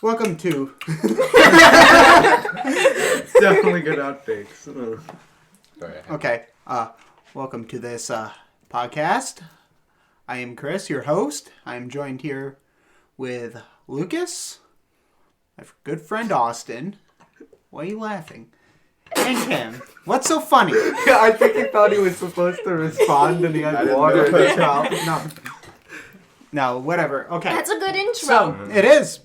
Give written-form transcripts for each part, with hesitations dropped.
Welcome to... Definitely good outtakes. Okay, welcome to this podcast. I am Chris, your host. I am joined here with Lukas, my good friend Austin. Why are you laughing? And Kim. What's so funny? Yeah, I think he thought he was supposed to respond and he had water in his mouth. No, whatever. Okay. That's a good intro. So, it is.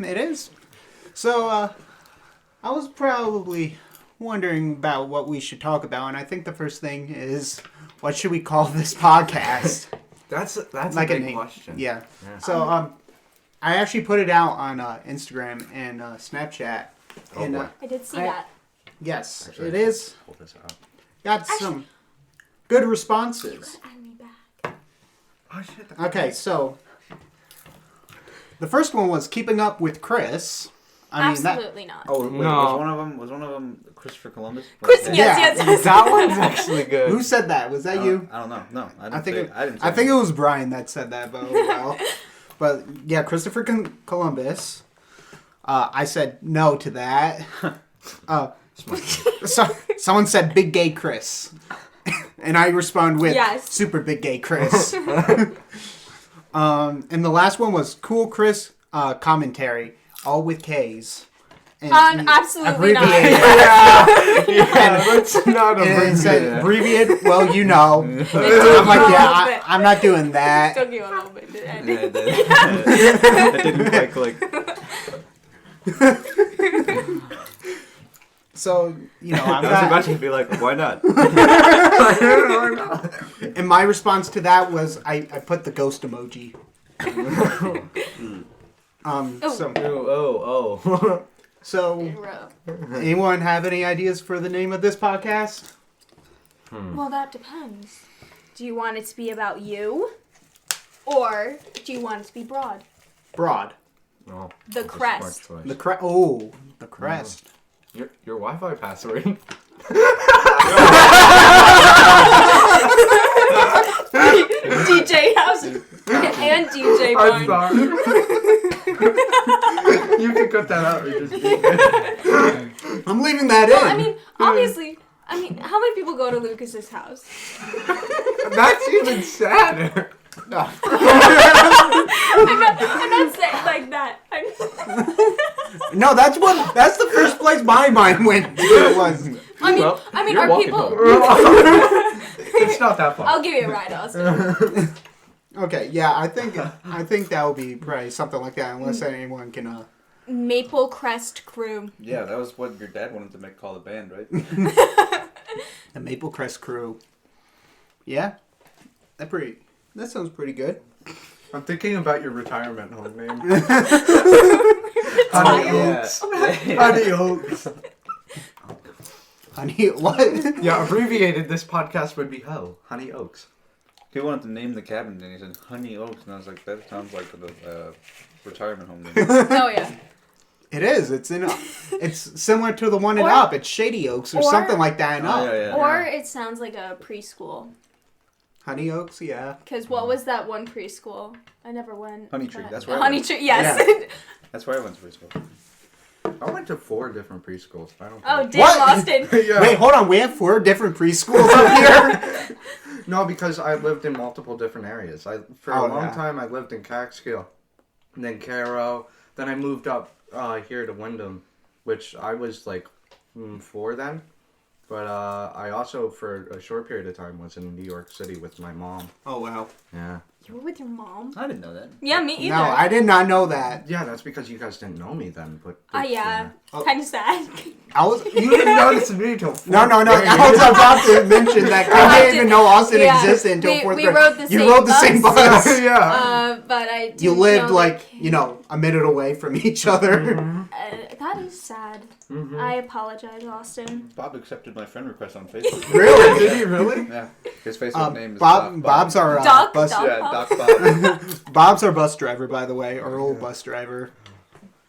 So, I was probably wondering about what we should talk about, and I think the first thing is, what should we call this podcast? That's Like a a big name. question. Yeah. So, I actually put it out on Instagram and Snapchat. Oh, and, boy. I did see that. Yes, Actually, it is. Pull this out. Got some good responses. Add me back. Oh shit. Okay, so the first one was keeping up with Chris. Absolutely not. Oh, wait, No. was one of them Christopher Columbus? Chris, Yeah. yes. That one's actually good. Who said that? Was that you? I don't know. No, I didn't I think say, I didn't say I think it was Brian that said that, but oh well. But yeah, Christopher Columbus. I said no to that. Someone said Big Gay Chris, and I respond with Yes. Super Big Gay Chris. And the last one was Cool Chris commentary, all with K's. And Absolutely not. abbreviated. Let's not And it said abbreviate. abbreviated. Well, you know. I'm took like, you a yeah, little bit. I'm not doing that. Took you a little bit to end. Yeah, that didn't quite click. So, you know, I'm I was about not, to be like, why not? and my response to that was I put the ghost emoji. So anyone have any ideas for the name of this podcast? Well, that depends. Do you want it to be about you? Or do you want it to be broad? Broad. Oh, The that's a crest. smart choice. The crest. Your Wi-Fi password. DJ House and DJ I'm Vine. sorry. You can cut that out or just leave it. I'm leaving that Well, in. I mean, obviously, how many people go to Lucas's house? That's even sadder. No. I'm not saying like that. No, that's the first place my mind went to. It was. I mean, you're are walking people? It's not that far. I'll give you a ride, Austin. Okay, yeah, I think that would be probably something like that, unless anyone can. Maplecrest Crew. Yeah, that was what your dad wanted to call the band, right? The Maplecrest Crew. Yeah, that sounds pretty good. I'm thinking about your retirement home name. Honey Oaks. Honey Oaks. Honey, what? Yeah, abbreviated, this podcast would be Honey Oaks. He wanted to name the cabin, and he said Honey Oaks, and I was like, that sounds like a retirement home name. Oh yeah. It is. It's similar to the one in Or- Up. It's Shady Oaks or something like that in Up. yeah. Or it sounds like a preschool. Honey Oaks, yeah. Cause what was that one preschool? I never went. Honey Tree, but- that's where I Honey went. Tree, yes. That's where I went to preschool. I went to 4 different preschools. I don't Oh think. damn, What? Austin. Yeah. Wait, hold on. We have 4 different preschools up here. No, because I lived in multiple different areas. For Oh, a long yeah. time, I lived in Catskill, and then Caro. Then I moved up here to Wyndham, which I was like 4 then. But I also, for a short period of time, was in New York City with my mom. Oh wow. Yeah. You were with your mom? I didn't know that. Yeah, me either. No, I did not know that. Yeah, that's because you guys didn't know me then. But Yeah. Oh. Kind of sad. You didn't notice me till 4th No. grade. I was about to mention that. I didn't even know Austin Yeah. existed until We- 4th we grade. rode the You same rode the same bus. bus. Yeah. But I. You didn't lived know like, a minute away from each other. that is sad. Mhm. I apologize, Austin. Bob accepted my friend request on Facebook. Really? Did he really? Yeah. His Facebook name is Bob's our Doc? bus. Doc? Yeah, Doc Bob. Bob's our bus driver, by the way, our old bus driver.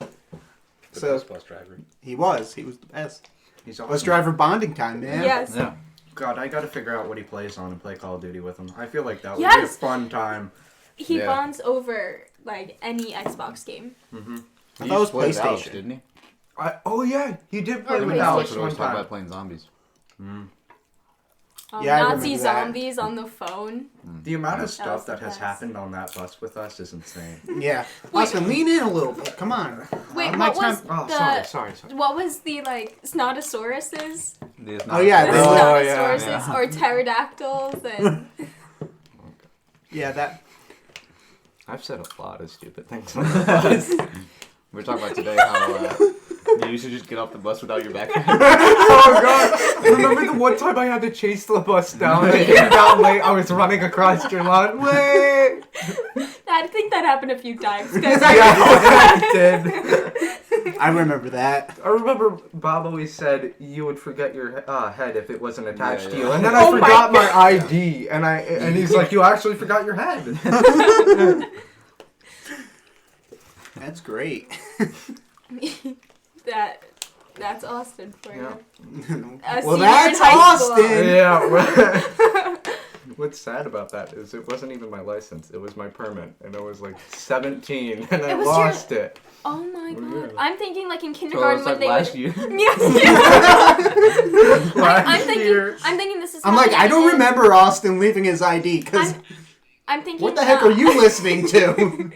The So- best bus driver. He was the best. He's Bus awesome. driver bonding time, man. Yes. Yeah. God, I gotta figure out what he plays on and play Call of Duty with him. I feel like that would be a Yes. fun time. He Yeah. bonds over like any Xbox game. I thought it was played with Alex, PlayStation. didn't he? Oh yeah, he did play Or with PlayStation. Alex Would one always talk time. about playing zombies. Yeah, I Nazi remember that. zombies on the phone. The amount of was stuff the that has best. happened on that bus with us is insane. Yeah. Austin, lean in a little bit. Come on. Wait, My what was Oh, the sorry. what was the like snotasauruses? Oh, yeah, The they- snotasauruses yeah. or pterodactyls and Yeah, that. I've said a lot of stupid things on the bus. We were talking about today how you used to just get off the bus without your backpack. Oh god! Remember the one time I had to chase the bus down? I came down late. I was running across your lawn. Wait. I think that happened a few times. 'Cause Yeah, I did. I remember that. I remember Bob always said you would forget your head if it wasn't attached Yeah, to yeah. you, and then Oh I my forgot my God. ID, and he's like, "You actually forgot your head." That's great. that's Austin for Yeah. you. A Well, senior in that's high school. Austin. Yeah. What's sad about that is it wasn't even my license; it was my permit, and I was like 17, and I It was lost it. Oh my god! Yeah. I'm thinking like in So kindergarten it's when like they last would. year. Yes. Last I'm year. thinking this is. I'm how like, they I don't did it. remember Austin leaving his ID because I'm thinking. what the heck are you listening to?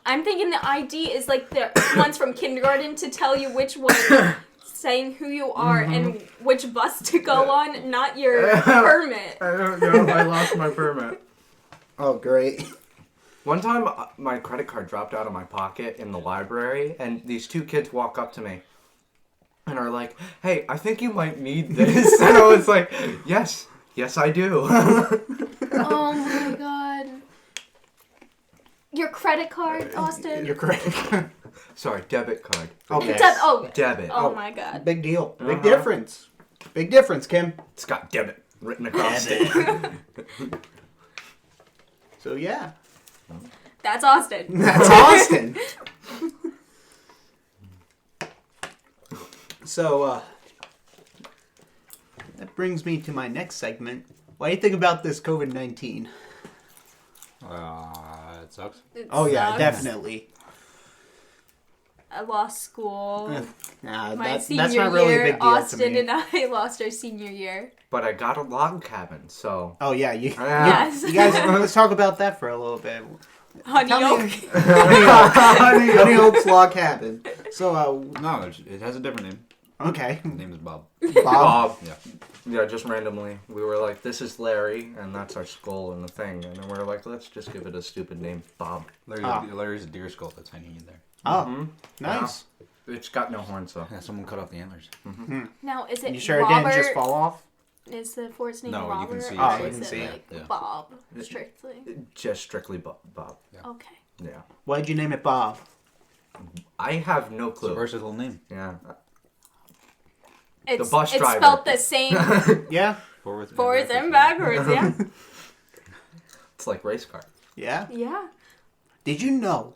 I'm thinking the ID is like the ones from kindergarten to tell you which one saying who you are and which bus to go on, not your permit. I don't know. I lost my permit. Oh, great. One time, my credit card dropped out of my pocket in the library, and these two kids walk up to me and are like, "Hey, I think you might need this." And I was like, "Yes, I do." Oh my god. Your credit card, Austin? Your credit card. Sorry, debit card. Okay. Debit. Oh my god. Big deal. Big difference. Big difference, Kim. It's got debit written across it. So, yeah. That's Austin. That's Austin. So, that brings me to my next segment. What do you think about this COVID-19? It sucks. It Oh, yeah, sucks. definitely. I lost school. Nah, My that's senior not really year, a big deal Austin to me. and I lost our senior year. But I got a log cabin, so. Oh, yeah. You Yes. guys, let's talk about that for a little bit. Honey Tell Oak. me- Honey Oak's Log Cabin. So, No, it has a different name. okay. His name is Bob. Bob. Yeah. Yeah, just randomly. We were like, this is Larry, and that's our skull and the thing. And then we were like, let's just give it a stupid name, Bob. Larry's a deer skull that's hanging in there. Oh, nice. It's got no horns, though. Yeah, someone cut off the antlers. Now, is it You sure Robert? it didn't just fall off? Is the forest name No, you Robert? can see it. or Oh, you is can it see it. like Yeah. Bob, strictly? Just strictly Bob. Okay. Yeah. Why'd you name it Bob? I have no It's a clue. versatile name. Yeah. It's, bus it's driver. spelled the same Yeah? forwards and backwards, yeah? It's like race car. Yeah? Yeah. Did you know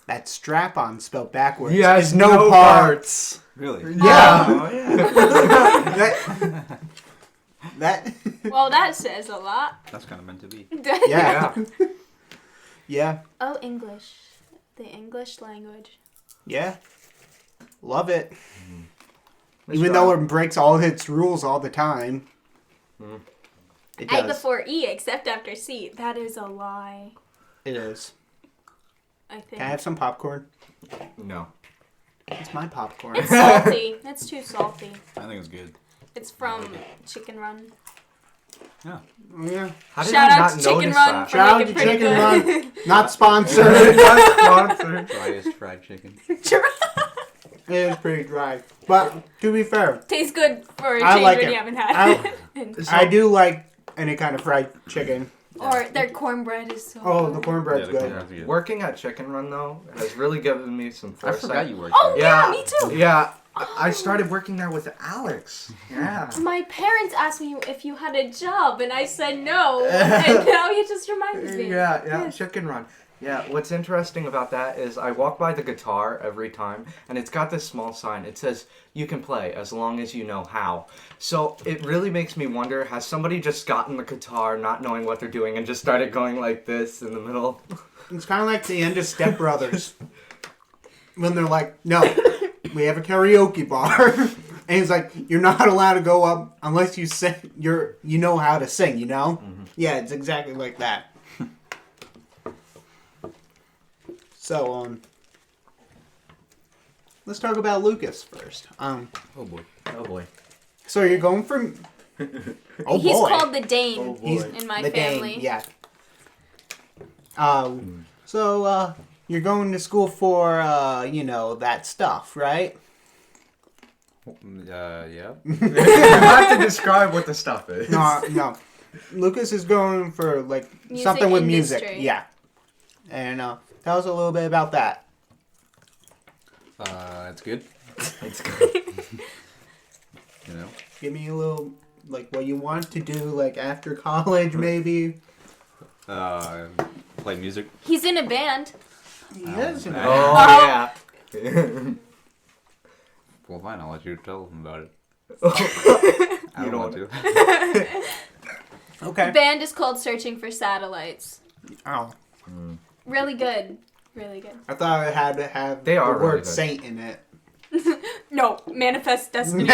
that strap-on spelled backwards Yes, is no no parts? Really? Yeah. Oh, yeah. that Well, that says a lot. That's kind of meant to be. yeah. Yeah. Oh, English. The English language. Yeah. Love it. Let's Even try. though it breaks all its rules all the time. It A does. before E, except after C. That is a lie, It is. I think. Can I have some popcorn? No. It's my popcorn. It's salty. It's too salty. I think it's good. It's from Chicken Run. Yeah. Yeah. How did Shout I out not to Chicken notice Run that? for Shout out making to pretty Chicken good. Run. Not sponsored. Not sponsored. Driest fried chicken. It is pretty dry. But to be fair, Tastes good for a I change like when it. you haven't had it. I do like any kind of fried chicken. Or their cornbread is so Oh, good. the cornbread's Yeah, the good. cornbread's good. Working at Chicken Run, though, has really given me some I foresight. forgot you worked Oh, there. yeah, me too. Yeah. I started working there with Alex. Yeah. My parents asked me if you had a job, and I said no. And now you just reminded me. Yeah, Chicken Run. Yeah, what's interesting about that is I walk by the guitar every time, and it's got this small sign. It says, you can play as long as you know how. So it really makes me wonder, has somebody just gotten the guitar not knowing what they're doing and just started going like this in the middle? It's kind of like the end of Step Brothers. when they're like, no, we have a karaoke bar. And he's like, you're not allowed to go up unless you sing, you know how to sing, you know? Mm-hmm. Yeah, it's exactly like that. So, let's talk about Lukas first. Oh boy. So you're going from... Oh, He's boy. called the Dane Oh, boy. He's in my the family. Dane, yeah. So, you're going to school for, that stuff, right? Yeah. You have to describe what the stuff is. No. Lukas is going for, like, Music something with industry. music. Yeah. And, tell us a little bit about that. It's good. It's good. You know. Give me a little, like, what you want to do, like, after college, maybe. Play music. He's in a band. Yes. Oh, yeah. Well, fine. I'll let you tell them about it. I You don't want don't. to. Okay. The band is called Searching for Satellites. Oh. Really good. Really good. I thought it had to have They the are really word good. saint in it. No, Manifest Destiny.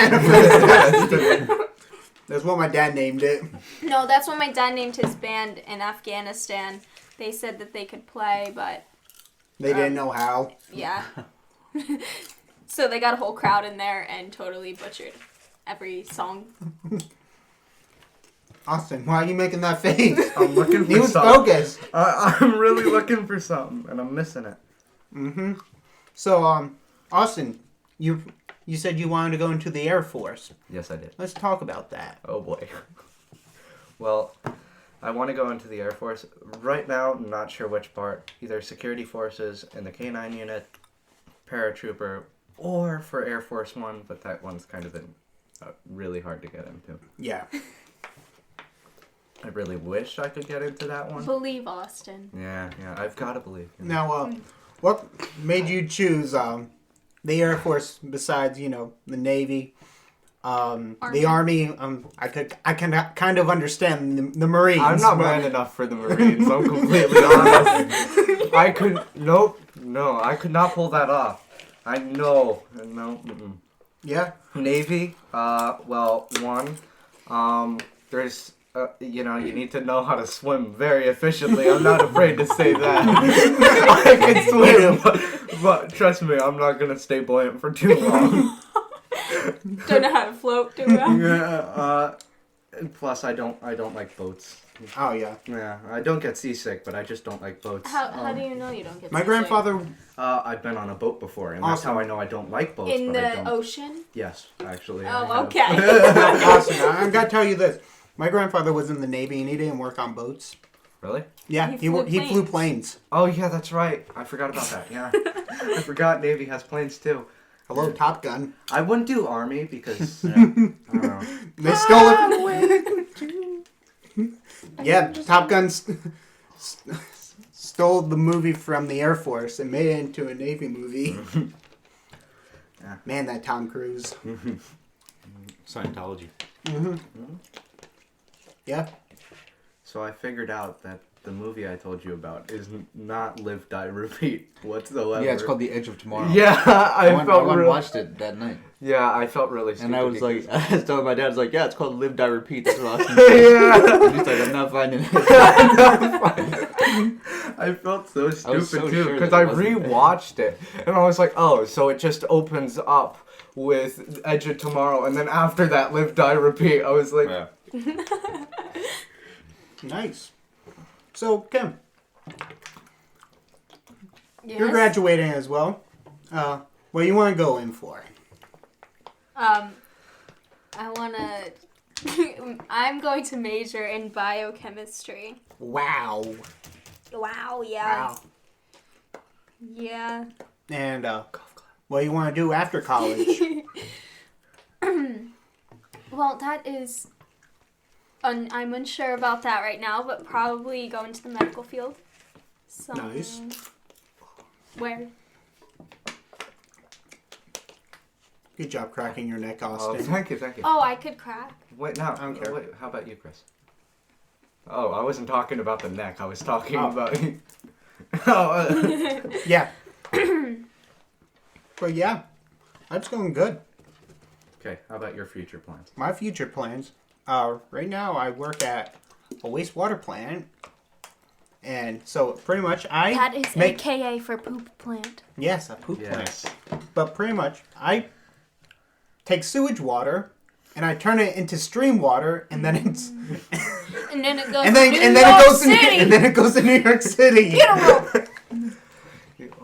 That's what my dad named it. No, that's what my dad named his band in Afghanistan. They said that they could play, but They didn't know how. yeah. So they got a whole crowd in there and totally butchered every song. Austin, why are you making that face? I'm looking He for was something. focused. I'm really looking for something, and I'm missing it. Mm-hmm. So, Austin, you said you wanted to go into the Air Force. Yes, I did. Let's talk about that. Oh boy. Well, I want to go into the Air Force. Right now, I'm not sure which part. Either security forces in the K-9 unit, paratrooper, or for Air Force One, but that one's kind of been really hard to get into. Yeah. I really wish I could get into that one. Believe Austin. Yeah, I've got to believe. Now, what made you choose the Air Force besides, the Navy, the Army? I can kind of understand the Marines. I'm not man enough for the Marines. I'm completely honest. I could I could not pull that off. I know. No. Mm-mm. Yeah. Navy. Well, there's. You need to know how to swim very efficiently. I'm not afraid to say that. I can swim, but trust me, I'm not gonna stay buoyant for too long. Don't know how to float too well. Yeah. Plus, I don't like boats. Oh, yeah. Yeah, I don't get seasick, but I just don't like boats. How do you know you don't get My seasick? grandfather... I've been on a boat before, and that's Awesome. how I know I don't like boats. In but I the don't. ocean? Yes, actually. I Oh, have. okay. Austin, I've got to tell you this. My grandfather was in the Navy, and he didn't work on boats. Really? Yeah, He flew flew planes. Oh, yeah, that's right. I forgot about that. Yeah, I forgot Navy has planes too. Hello, Top Gun. I wouldn't do Army because I don't know. They stole it. Yeah, Top Gun stole the movie from the Air Force and made it into a Navy movie. Yeah. Man, that Tom Cruise. Scientology. Mm-hmm. Yeah. So I figured out that the movie I told you about is not Live, Die, Repeat whatsoever. Yeah, it's called The Edge of Tomorrow. Yeah, I went felt and really. watched it that night. Yeah, I felt really stupid. And I was like, I was telling my dad, I was like, yeah, it's called Live, Die, Repeat. That's what Austin yeah. And he's like, I'm not finding it. I felt so stupid was so too sure because that I it wasn't rewatched it and I was like, oh, so it just opens up with Edge of Tomorrow, and then after that, Live, Die, Repeat. I was like, Yeah. Nice. So, Kim, Yes? you're graduating as well. What do you want to go in for? I wanna... I'm going to major in biochemistry. Wow. Wow, yeah. Wow. Yeah. And what do you want to do after college? Well, that is... I'm unsure about that right now, but probably go into the medical field. So, Nice. Where? Good job cracking your neck, oh, Austin. thank you. Oh, I could crack. Wait, no, I don't care. Wait, how about you, Chris? Oh, I wasn't talking about the neck. I was talking Oh. about. Oh, Yeah. But yeah, that's going good. Okay, how about your future plans? My future plans. Right now I work at a wastewater plant. And so pretty much That is AKA for poop plant. Yes, a poop Yes. plant. But pretty much I take sewage water and I turn it into stream water, and then it's And then it goes and then to and New then York it goes City. and then it goes to New York City. Get a rope.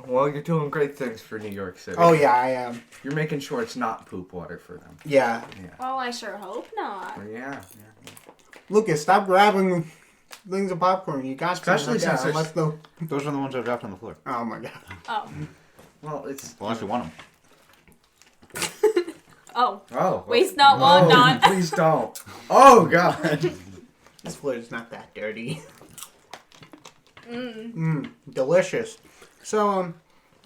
Well, you're doing great things for New York City. Oh yeah, I am. You're making sure it's not poop water for them. Yeah. Oh, I sure hope not. Yeah. Lucas, stop grabbing things of popcorn. You got Especially to. since there's- Unless the... Those are the ones I dropped on the floor. Oh my god. Oh. Well, it's... Unless you want them. Oh. Oh. Waste not, want not. Please don't. Oh, God. This floor is not that dirty. Mm. Delicious. So,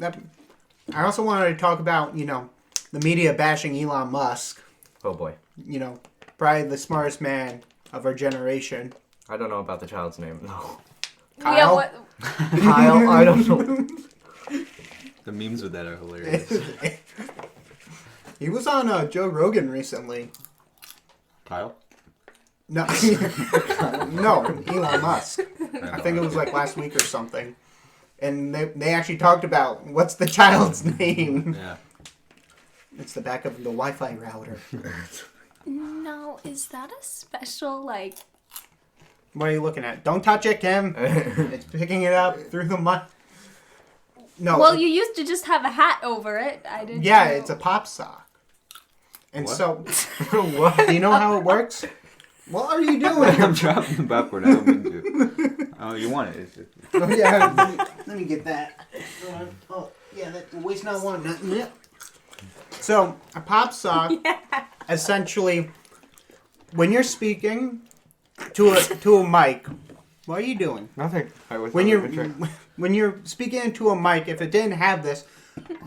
I also wanted to talk about, the media bashing Elon Musk. Oh, boy. Probably the smartest man of our generation. I don't know about the child's name. No. Kyle? Yeah, what? Kyle? I don't know. The memes with that are hilarious. He was on Joe Rogan recently. Kyle? No, no, Elon Musk. I think it was like last week or something. And they actually talked about what's the child's name. Yeah. It's the back of the Wi-Fi router. No, is that a special, like... What are you looking at? Don't touch it, Kim. It's picking it up through the mic. No. Well, you used to just have a hat over it. I didn't Yeah, know. it's a pop sock. And What? so, What? do you know how it works? What are you doing? I'm dropping the popcorn. I don't mean to. Oh, you want it? Oh, yeah. Let me get that. Oh, yeah, that waste not one. Nothing yet. So, a pop sock, essentially, when you're speaking to a mic, what are you doing? Nothing. When you're speaking into a mic, if it didn't have this,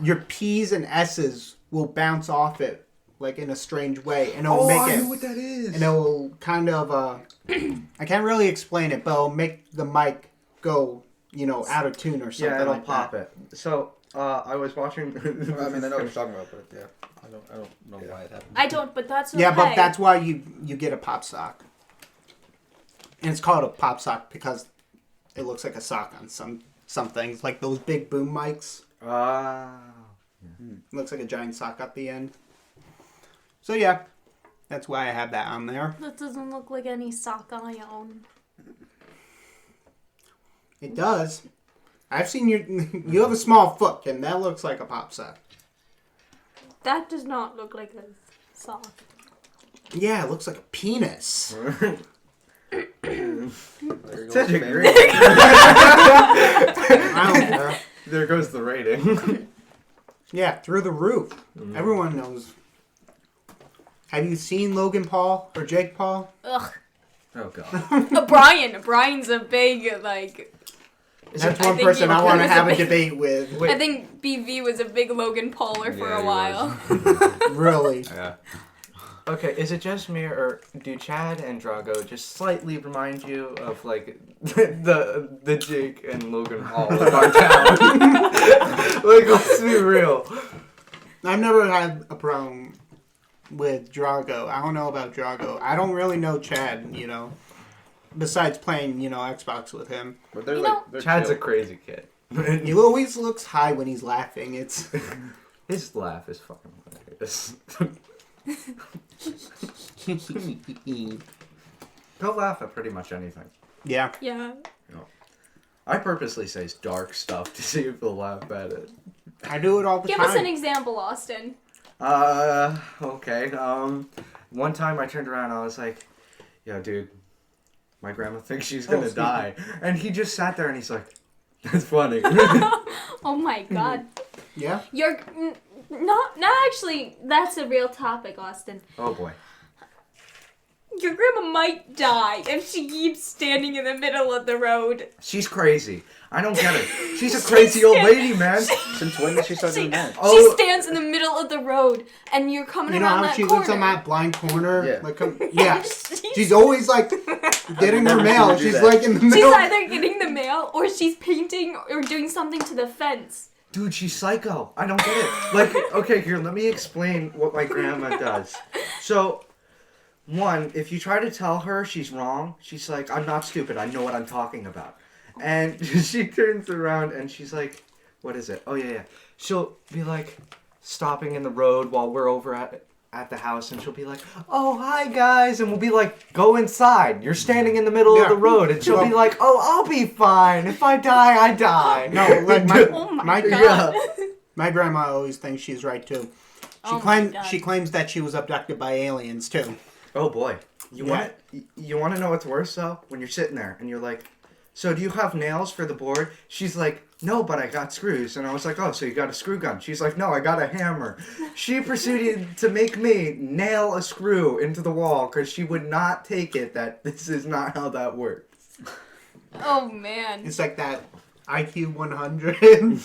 your P's and S's will bounce off it like in a strange way, and it'll make it. I know what that is. And it will kind of I can't really explain it, but it'll make the mic go, out of tune or something. Yeah, it'll like pop that. it. So, I was watching... I mean, I know what you're talking about, but yeah, I don't know why it happened. I don't, but that's okay. Yeah, but that's why you get a pop sock, and it's called a pop sock because it looks like a sock on some things, like those big boom mics. It looks like a giant sock at the end. So yeah, that's why I have that on there. That doesn't look like any sock I own. It does. I've seen you have a small foot, and that looks like a pop sock. That does not look like a sock. Yeah, it looks like a penis. There you go, Such a fam. great... I don't care. There goes the rating. Yeah, through the roof. Everyone knows. Have you seen Logan Paul or Jake Paul? Ugh. Oh, God. Brian's a big, That's I one think person he I want to was a have a big- debate with. I think BV was a big Logan Pauler for Yeah, a he while. Really. Yeah. Okay, is it just me, or do Chad and Drago just slightly remind you of, the Jake and Logan Paul of our town? Let's be real. I've never had a problem with Drago. I don't know about Drago. I don't really know Chad, besides playing, Xbox with him. But they're they're Chad's chill. a crazy kid. He always looks high when he's laughing. It's His laugh is fucking hilarious. He'll laugh at pretty much anything. yeah. Yeah. I purposely say dark stuff to see if they'll laugh at it. I do it all the Give time. us an example, Austin. Okay. One time I turned around and I was like, "Yo, dude, my grandma thinks she's gonna die," and he just sat there and he's like, "That's funny." Oh my god. Yeah. You're not actually. That's a real topic, Austin. Oh boy. Your grandma might die if she keeps standing in the middle of the road. She's crazy. I don't get it. She's a crazy old lady, man. Since when did she start doing that? She stands in the middle of the road, and you're coming You know around how that she corner. looks on that blind corner? Yeah. Like, yeah. She's always like getting her never mail. seen her do She's that. like in the She's middle. either getting the mail or she's painting or doing something to the fence Dude, she's psycho. I don't get it. Like, okay, here, let me explain what my grandma does. So, one, if you try to tell her she's wrong, she's like, I'm not stupid. I know what I'm talking about. And she turns around and she's like, what is it? Oh, yeah. She'll be like stopping in the road while we're over at the house, and she'll be like, oh, hi, guys. And we'll be like, go inside. You're standing in the middle of the road. And she'll be like, oh, I'll be fine. If I die, I die. No, like Oh my god. my grandma always thinks she's right too. She claims that she was abducted by aliens too. Oh, boy. You want to know what's worse, though? When you're sitting there and you're like, so do you have nails for the board? She's like, no, but I got screws. And I was like, oh, so you got a screw gun? She's like, no, I got a hammer. She proceeded to make me nail a screw into the wall because she would not take it that this is not how that works. Oh, man. It's like that IQ 100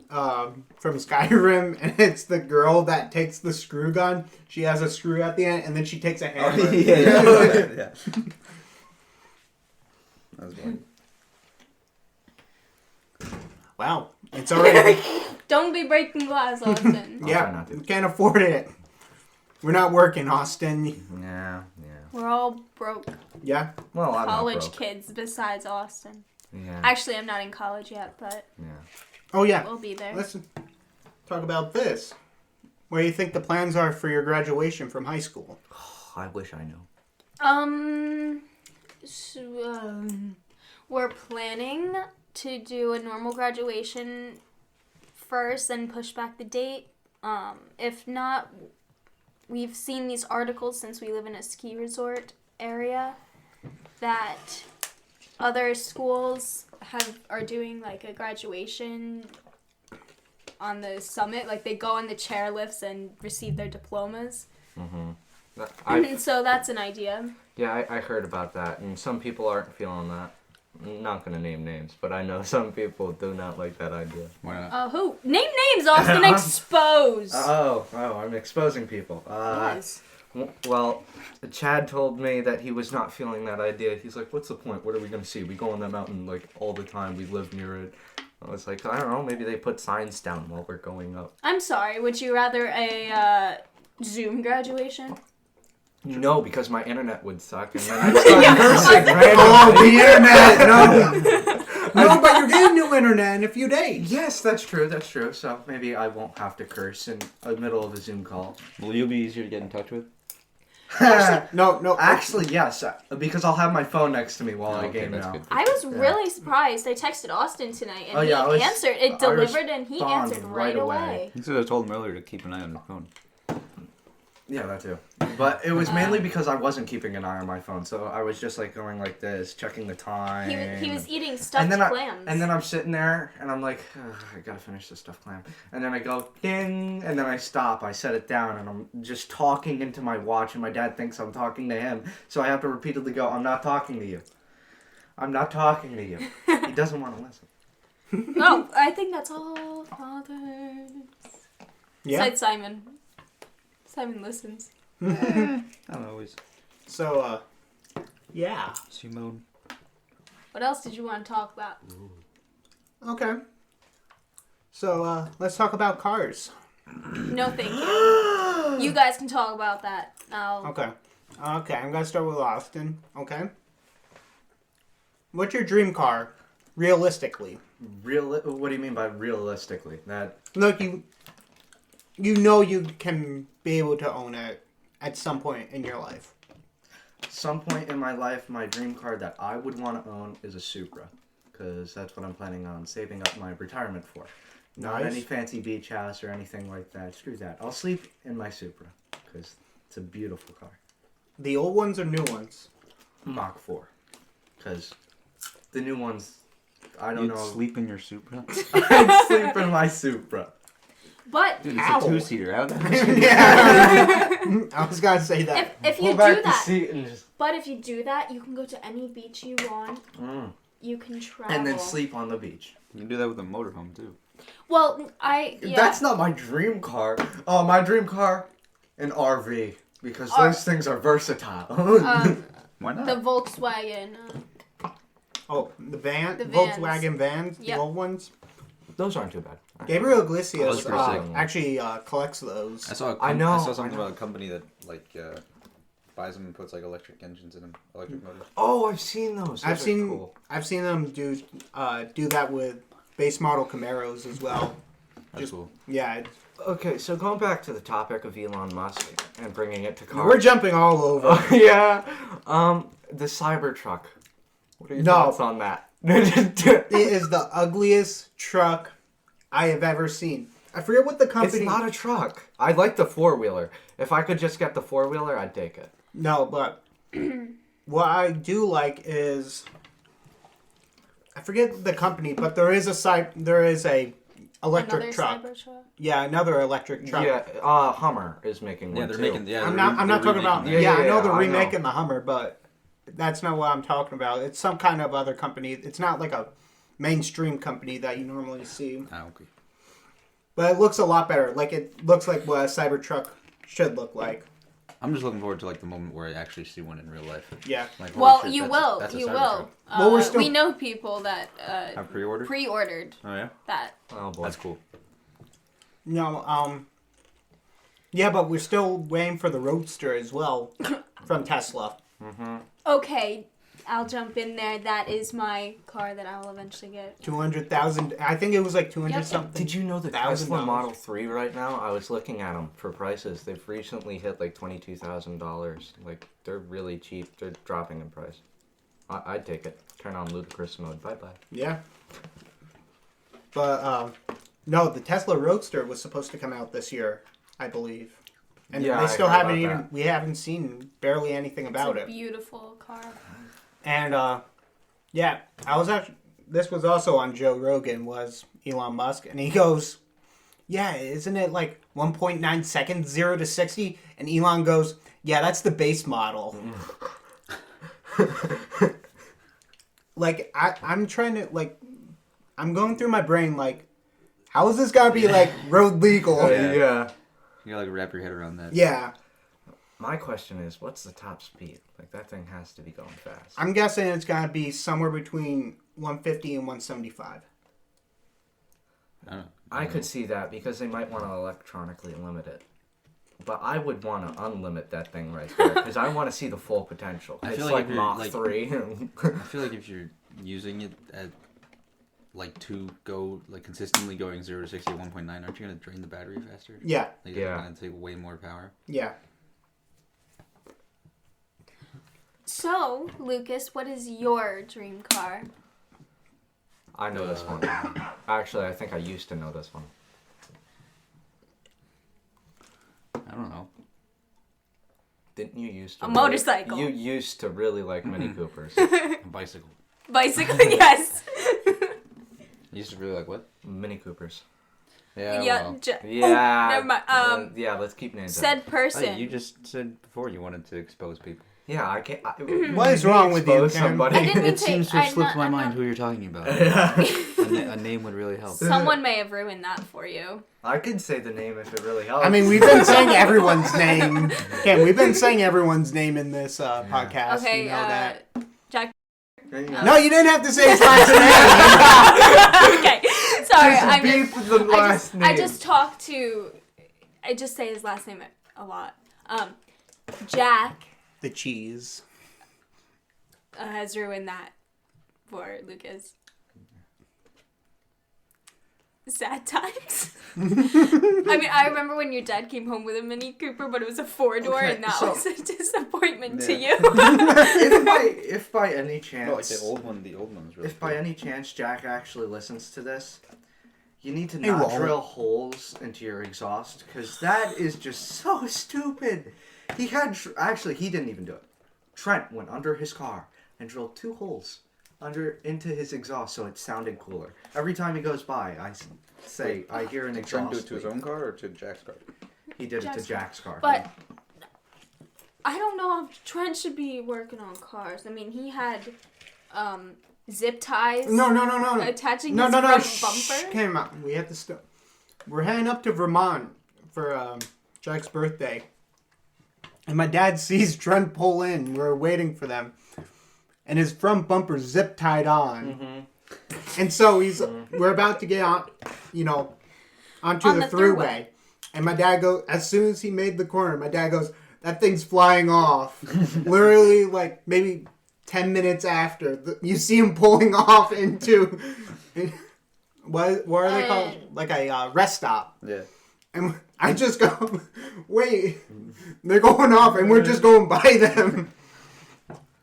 from Skyrim, and it's the girl that takes the screw gun. She has a screw at the end, and then she takes a hammer. Yeah. That was funny. Wow, it's already. Don't be breaking glass, Austin. try Yeah, not to. we can't afford it. We're not working, Austin. Yeah. We're all broke. Yeah. Well, I'm College not broke. kids besides Austin. Yeah. Actually, I'm not in college yet, but Yeah. Oh yeah. we'll be there. Let's talk about this. What do you think the plans are for your graduation from high school? I wish I knew. We're planning to do a normal graduation first and push back the date. If not, we've seen these articles since we live in a ski resort area that other schools are doing like a graduation on the summit. Like they go on the chairlifts and receive their diplomas. And so that's an idea. Yeah, I heard about that, and some people aren't feeling that. I'm not going to name names, but I know some people do not like that idea. Why not? Who? Name names, Austin. Expose. Oh, I'm exposing people. Yes. Well, Chad told me that he was not feeling that idea. He's like, what's the point? What are we going to see? We go on that mountain like all the time. We live near it. I was like, I don't know. Maybe they put signs down while we're going up. I'm sorry. Would you rather a Zoom graduation? No, because my internet would suck, and then I'd start cursing randomly. Oh, the internet! No! No, but you're getting new internet in a few days. Yes, that's true. So maybe I won't have to curse in the middle of a Zoom call. Will you be easier to get in touch with? No. Actually, yes, because I'll have my phone next to me while I Okay, game that's now. good. I was really surprised. I texted Austin tonight, and he I answered. It delivered, and he respond answered right right away. away. You should have told him earlier to keep an eye on your phone. Yeah, that too. But it was mainly because I wasn't keeping an eye on my phone, so I was just like going like this, checking the time. He was eating stuffed and clams. then I'm sitting there, and I'm like, I gotta finish this stuffed clam. And then I go, ding, and then I stop. I set it down, and I'm just talking into my watch, and my dad thinks I'm talking to him. So I have to repeatedly go, I'm not talking to you. I'm not talking to you. He doesn't want to listen. No, I think that's all fathers. Yeah. Besides Simon. Simon listens. Not always. So, yeah. Simone. What else did you want to talk about? Okay. So, let's talk about cars. No, thank you. You guys can talk about that. Okay, I'm gonna start with Austin. Okay. What's your dream car, realistically? What do you mean by realistically? Look, you know you can be able to own it at some point in your life. Some point in my life, my dream car that I would want to own is a Supra, because that's what I'm planning on saving up my retirement for. Not Nice. any fancy beach house or anything like that. Screw that. I'll sleep in my Supra, because it's a beautiful car. The old ones or new ones? Mach 4, because the new ones, I don't You'd know. sleep in your Supra? I'd sleep in my Supra. But Dude, Ow. it's a two-seater. How the Yeah. I was gonna say that. if you Pull do back the that, seat and just... but if you do that, you can go to any beach you want. Mm. You can travel. And then sleep on the beach. You can do that with a motorhome, too. Well, That's not my dream car. Oh, my dream car? An RV. Because those things are versatile. Why not? the Volkswagen. Oh, the van? The vans. Volkswagen vans? Yep. The old ones? Those aren't too bad. Gabriel Those Iglesias are pretty sick. actually collects those. I saw something about a company that buys them and puts like electric engines in them, electric motors. Oh, I've seen those. I've seen them do that with base model Camaros as well. That's cool. Yeah. Okay, so going back to the topic of Elon Musk and bringing it to cars. We're jumping all over. Yeah. The Cybertruck. What are your thoughts on that? It is the ugliest truck I have ever seen. I forget what the company... It's not a truck. I like the four-wheeler. If I could just get the four-wheeler, I'd take it. No, but what I do like is... I forget the company, but there is a electric truck. Cybertruck? Yeah, another electric truck. Yeah, Hummer is making one, they're too. making... Yeah, I'm not talking about... that. Yeah, I know they're I remaking the Hummer, but that's not what I'm talking about. It's some kind of other company. It's not like a mainstream company that you normally see. Ah, okay. But it looks a lot better. Like, it looks like what a Cybertruck should look like. I'm just looking forward to like the moment where I actually see one in real life. Yeah. Like, holy Well, shit, you that's will. that's a You Cybertruck. will. Well, we're still- We know people that Have pre-ordered? pre-ordered Oh yeah. that. Oh, boy. That's cool. No, yeah, but we're still waiting for the Roadster as well from Tesla. Mm-hmm. Okay, I'll jump in there. That is my car that I will eventually get. 200,000. I think it was like 200 Yep. something. Did you know the $1,000. Tesla Model 3 right now? I was looking at them for prices. They've recently hit like $22,000. Like, they're really cheap. They're dropping in price. I'd take it. Turn on ludicrous mode. Bye-bye. Yeah. But, no, the Tesla Roadster was supposed to come out this year, I believe. And Yeah, they I still heard haven't about even, we haven't seen barely anything about It's a it. beautiful car. And, yeah, this was also on Joe Rogan, was Elon Musk, and he goes, yeah, isn't it like 1.9 seconds, 0 to 60? And Elon goes, yeah, that's the base model. Like, I'm trying to, like, I'm going through my brain, like, how is this gotta be, like, road legal? Yeah. You gotta like wrap your head around that. Yeah. My question is, what's the top speed? Like, that thing has to be going fast. I'm guessing it's gotta be somewhere between 150 and 175. I don't know. I could see that because they might want to electronically limit it. But I would want to unlimit that thing right there because I want to see the full potential. I It's feel like, like if you're, Mach like- 3. I feel like if you're using it at like to go like consistently going 0 to 60 at 1.9, aren't you gonna drain the battery faster? Yeah. Like, Yeah. It's gonna take way more power. Yeah. So, Lucas, what is your dream car? I know this one. Actually, I think I used to know this one. I don't know. Didn't you used to? A motorcycle. You used to really like Mini Coopers. A bicycle. Bicycle, yes. You used to really like what? Mini Coopers. Yeah. Yeah. Well. Yeah. never mind. Yeah, let's keep names. Said person. Hey, you just said before you wanted to expose people. Yeah, I can't. What is wrong with you, expose Ken? somebody? I didn't mean It seems to have I'm slipped not- my I'm mind not- who you're talking about. Yeah. A name would really help. Someone may have ruined that for you. I could say the name if it really helps. I mean, we've been saying everyone's name. Ken, we've been saying everyone's name in this podcast. Okay, You know that. Jack. No, you didn't have to say his last name. Okay, sorry. Just beep the last name. I just talk to. I just say his last name a lot. Jack The cheese. has ruined that for Lucas. Sad times. I mean, I remember when your dad came home with a Mini Cooper, but it was a 4-door, Okay, and that so- was a disappointment to Yeah. you. if by any chance, No, like the old one's really if by any chance Jack actually listens to this, you need to He not won't. drill holes into your exhaust because that is just so stupid. He had actually he didn't even do it. Trent went under his car and drilled 2 holes into his exhaust so it sounded cooler. Every time he goes by, I hear an Trying exhaust. to do it to his leak. own car or to Jack's car? He did it Jack's to Jack's car. But I don't know if Trent should be working on cars. I mean, he had zip ties. No. Attaching No, his no, no. front Shh, bumper. came out. We have to stop. We're heading up to Vermont for Jack's birthday. And my dad sees Trent pull in. We're waiting for them. And his front bumper's zip tied on. Mm-hmm. And so we're about to get on, onto On the the throughway. And my dad goes, as soon as he made the corner, my dad goes, that thing's flying off. Literally, like, maybe 10 minutes after, you see him pulling off into, what are they called? Like a rest stop. Yeah. And I just go, wait, they're going off, and we're just going by them.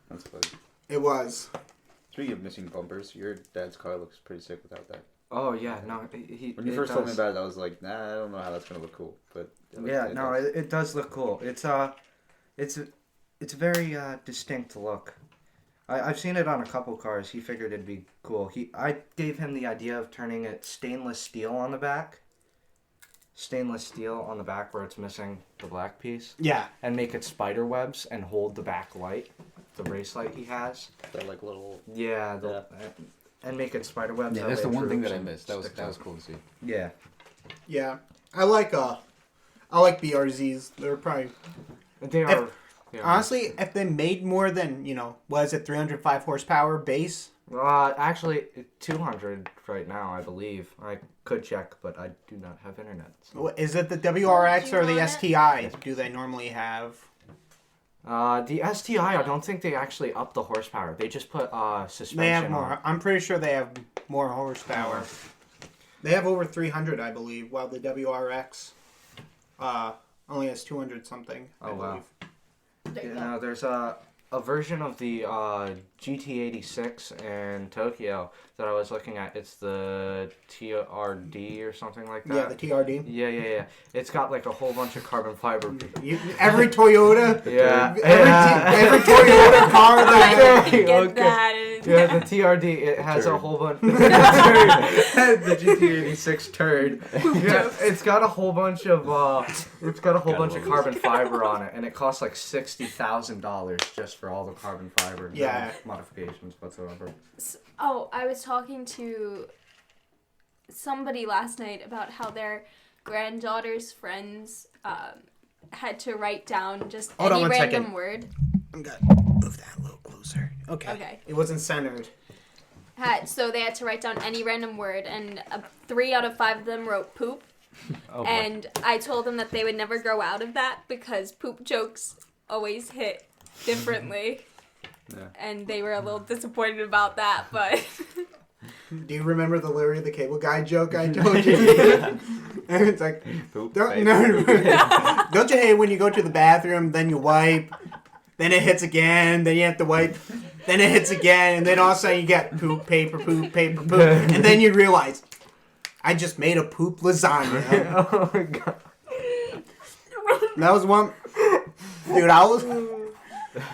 That's funny. It was. Speaking of missing bumpers, your dad's car looks pretty sick without that. Oh yeah, no. When you first told me about it, I was like, nah, I don't know how that's gonna look cool. But it does look cool. It's a very distinct look. I've seen it on a couple cars. He figured it'd be cool. I gave him the idea of turning it stainless steel on the back. Stainless steel on the back where it's missing the black piece. Yeah. And make it spider webs and hold the back light, the race light he has. they're like little. Yeah. And make it spider webs. Yeah, that's the one thing that I missed. That was cool to see. Yeah. Yeah. I like BRZs. They're probably... They are... Honestly, if they made more than, 305 horsepower base? Actually, 200 right now, I believe. I could check, but I do not have internet. So. Is it the WRX or the STI? Do they normally have? The STI, I don't think they actually up the horsepower. They just put suspension They have more. on. I'm pretty sure they have more horsepower. They have over 300, I believe, while the WRX only has 200 something, I believe. There's a version of the GT86 in Tokyo that I was looking at. It's the TRD or something like that. Yeah, the TRD. Yeah. It's got like a whole bunch of carbon fiber. Every Toyota. Yeah. Every Toyota car that Get that. Yeah, the TRD. It has a whole bunch. The GT86 turd. Yeah, it's got a whole bunch of carbon fiber on it, and it costs like $60,000 just for all the carbon fiber. Yeah. No modifications whatsoever. Oh, I was talking to somebody last night about how their granddaughter's friends had to write down just Hold on any one random second. word. I'm gonna move that a little closer. Okay. It wasn't centered. So they had to write down any random word, and 3 out of 5 of them wrote poop. Oh, boy. And I told them that they would never grow out of that because poop jokes always hit differently. Yeah. And they were a little disappointed about that, but... Do you remember the Larry the Cable Guy joke I told you? And it's like, Poop. don't you hate when you go to the bathroom, then you wipe, then it hits again, then you have to wipe, then it hits again, and then all of a sudden you get poop, paper, and then you realize, I just made a poop lasagna. Oh my god. That was one... Dude, I was...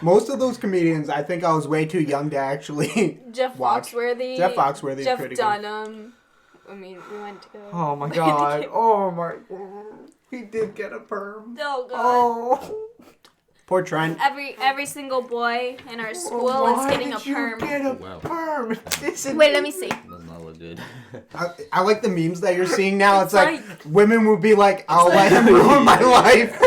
Most of those comedians, I think I was way too young to actually Jeff watch. Foxworthy. Jeff Foxworthy is Jeff pretty good. Dunham. I mean, we went to go... Oh my god. Oh my god. He did get a perm. Oh, God. Oh. Poor Trent. Every single boy in our school is getting a perm. Why did you get a Wow. perm? Wait, let me see. Does not look good. I like the memes that you're seeing now. It's It's like women would be like, I'll let him ruin my life.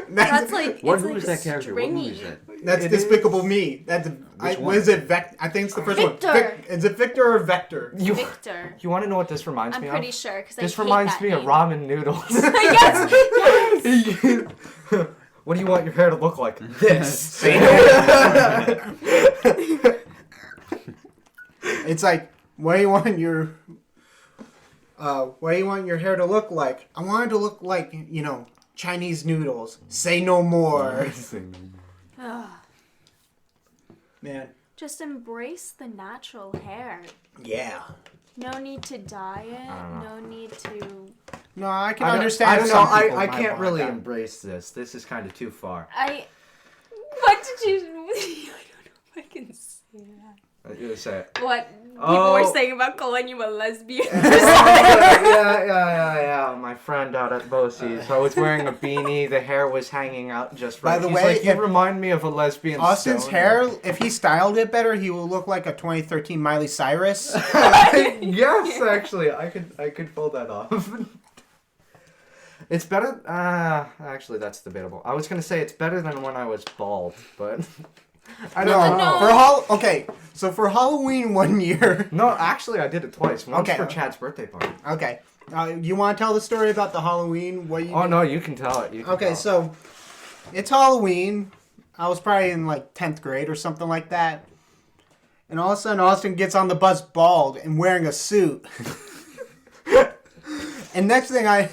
That's like... What it's movie is like that character? What movie is stringy. that? That's Despicable Me. That's one? what is it? I think it's the first Victor. one. Is it Victor or Vector? Victor. You want to know what this reminds I'm me pretty of? sure, because This reminds me of ramen noodles. Yes! What do you want your hair to look like? This. It's like, what do you want your hair to look like? I want it to look like, Chinese noodles. Say no more. Man. Just embrace the natural hair. Yeah. No need to dye it. No need to... No, I can I understand. don't know. some people I might can't want really that. embrace this. This is kind of too far. What did you... I don't know if I can say that. I was gonna say it. What people were saying about calling you a lesbian. Yeah. My friend out at Bosie's. I was wearing a beanie. The hair was hanging out just right. By the He's way, like, you remind me of a lesbian. Austin's stoner." hair, if he styled it better, he will look like a 2013 Miley Cyrus. Yes, actually, I could pull that off. It's better. Actually, that's debatable. I was gonna say it's better than when I was bald, but I don't know. No. Okay, so for Halloween one year. No, actually, I did it twice. Once Okay. for Chad's birthday party. Okay, you want to tell the story about the Halloween? What you? Oh did? no, you can tell it. Okay, so it's Halloween. I was probably in like 10th grade or something like that. And all of a sudden, Austin gets on the bus bald and wearing a suit. And next thing I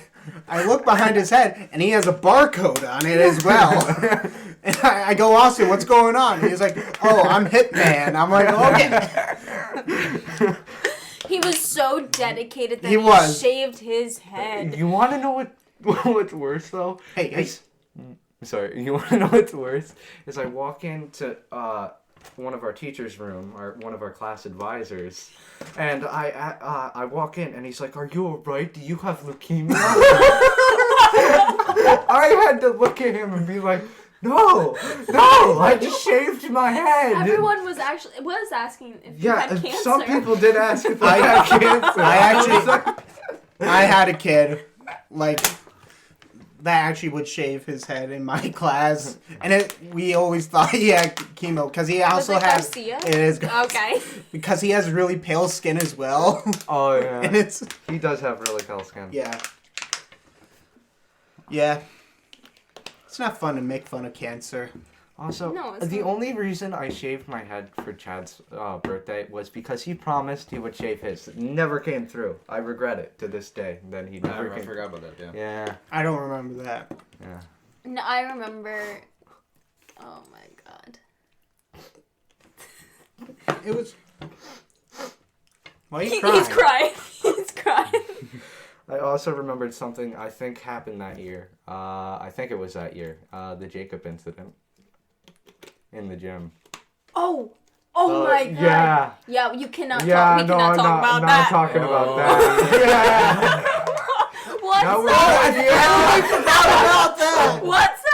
look behind his head, and he has a barcode on it as well. And I go, Austin, what's going on? And he's like, oh, I'm Hitman. I'm like, okay. He was so dedicated that He he was. shaved his head. You want to know what's worse though? Hey. Sorry, you want to know what's worse? Is I walk into one of our teachers' room, one of our class advisors, and I walk in, and he's like, "Are you alright? Do you have leukemia?" I had to look at him and be like, "No, I just shaved my head." Everyone was asking if you had cancer. Some people did ask if I had cancer. I had a kid, like, that actually would shave his head in my class, and we always thought he had chemo because he also has Garcia? It is Okay. because he has really pale skin as well. Oh yeah, And he does have really pale skin. yeah. It's not fun to make fun of cancer. Also, No, it's the not. only reason I shaved my head for Chad's birthday was because he promised he would shave his. It never came through. I regret it to this day. That he never I came. forgot about that. Yeah. Yeah. I don't remember that. Yeah. No, I remember. Oh my god. It was. Why are you crying? He's crying. He's crying. I also remembered something I think happened that year. I think it was that year. The Jacob incident in the gym. Oh my god. Yeah. Yeah, you cannot Yeah. talk. We No, cannot I'm talk about not that. talking about Oh. that. Yeah. What's No, up? About that. What's up?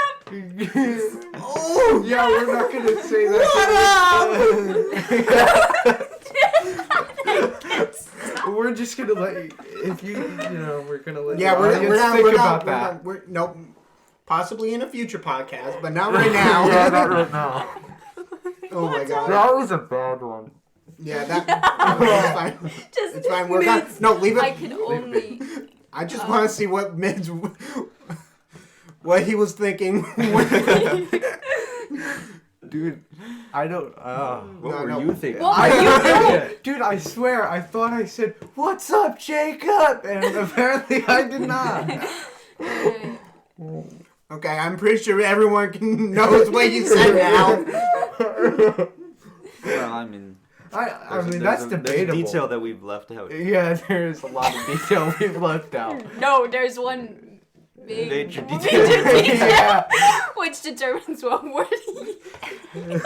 Oh, Yeah, we're not gonna say that. We're just gonna let you, if you know, we're gonna let yeah, the we're audience not. think We're about not. that. Nope. Possibly in a future podcast, but not right now. Yeah, not right now. Oh my god. That was a bad one. Yeah, that's fine. Just It's fine. We're not. No, leave it. I could only. I just want to see what Midge, what he was thinking. Dude, I don't. What were no. you thinking? What were you doing? Dude, I swear, I thought I said, "What's up, Jacob?" And apparently I did not. Okay, I'm pretty sure everyone knows what you said now. Well, I mean, I mean, that's there's debatable. detail that we've left out. Yeah, there's a lot of detail we've left out. No, there's one Major major detail. detail Yeah. which determines what word he.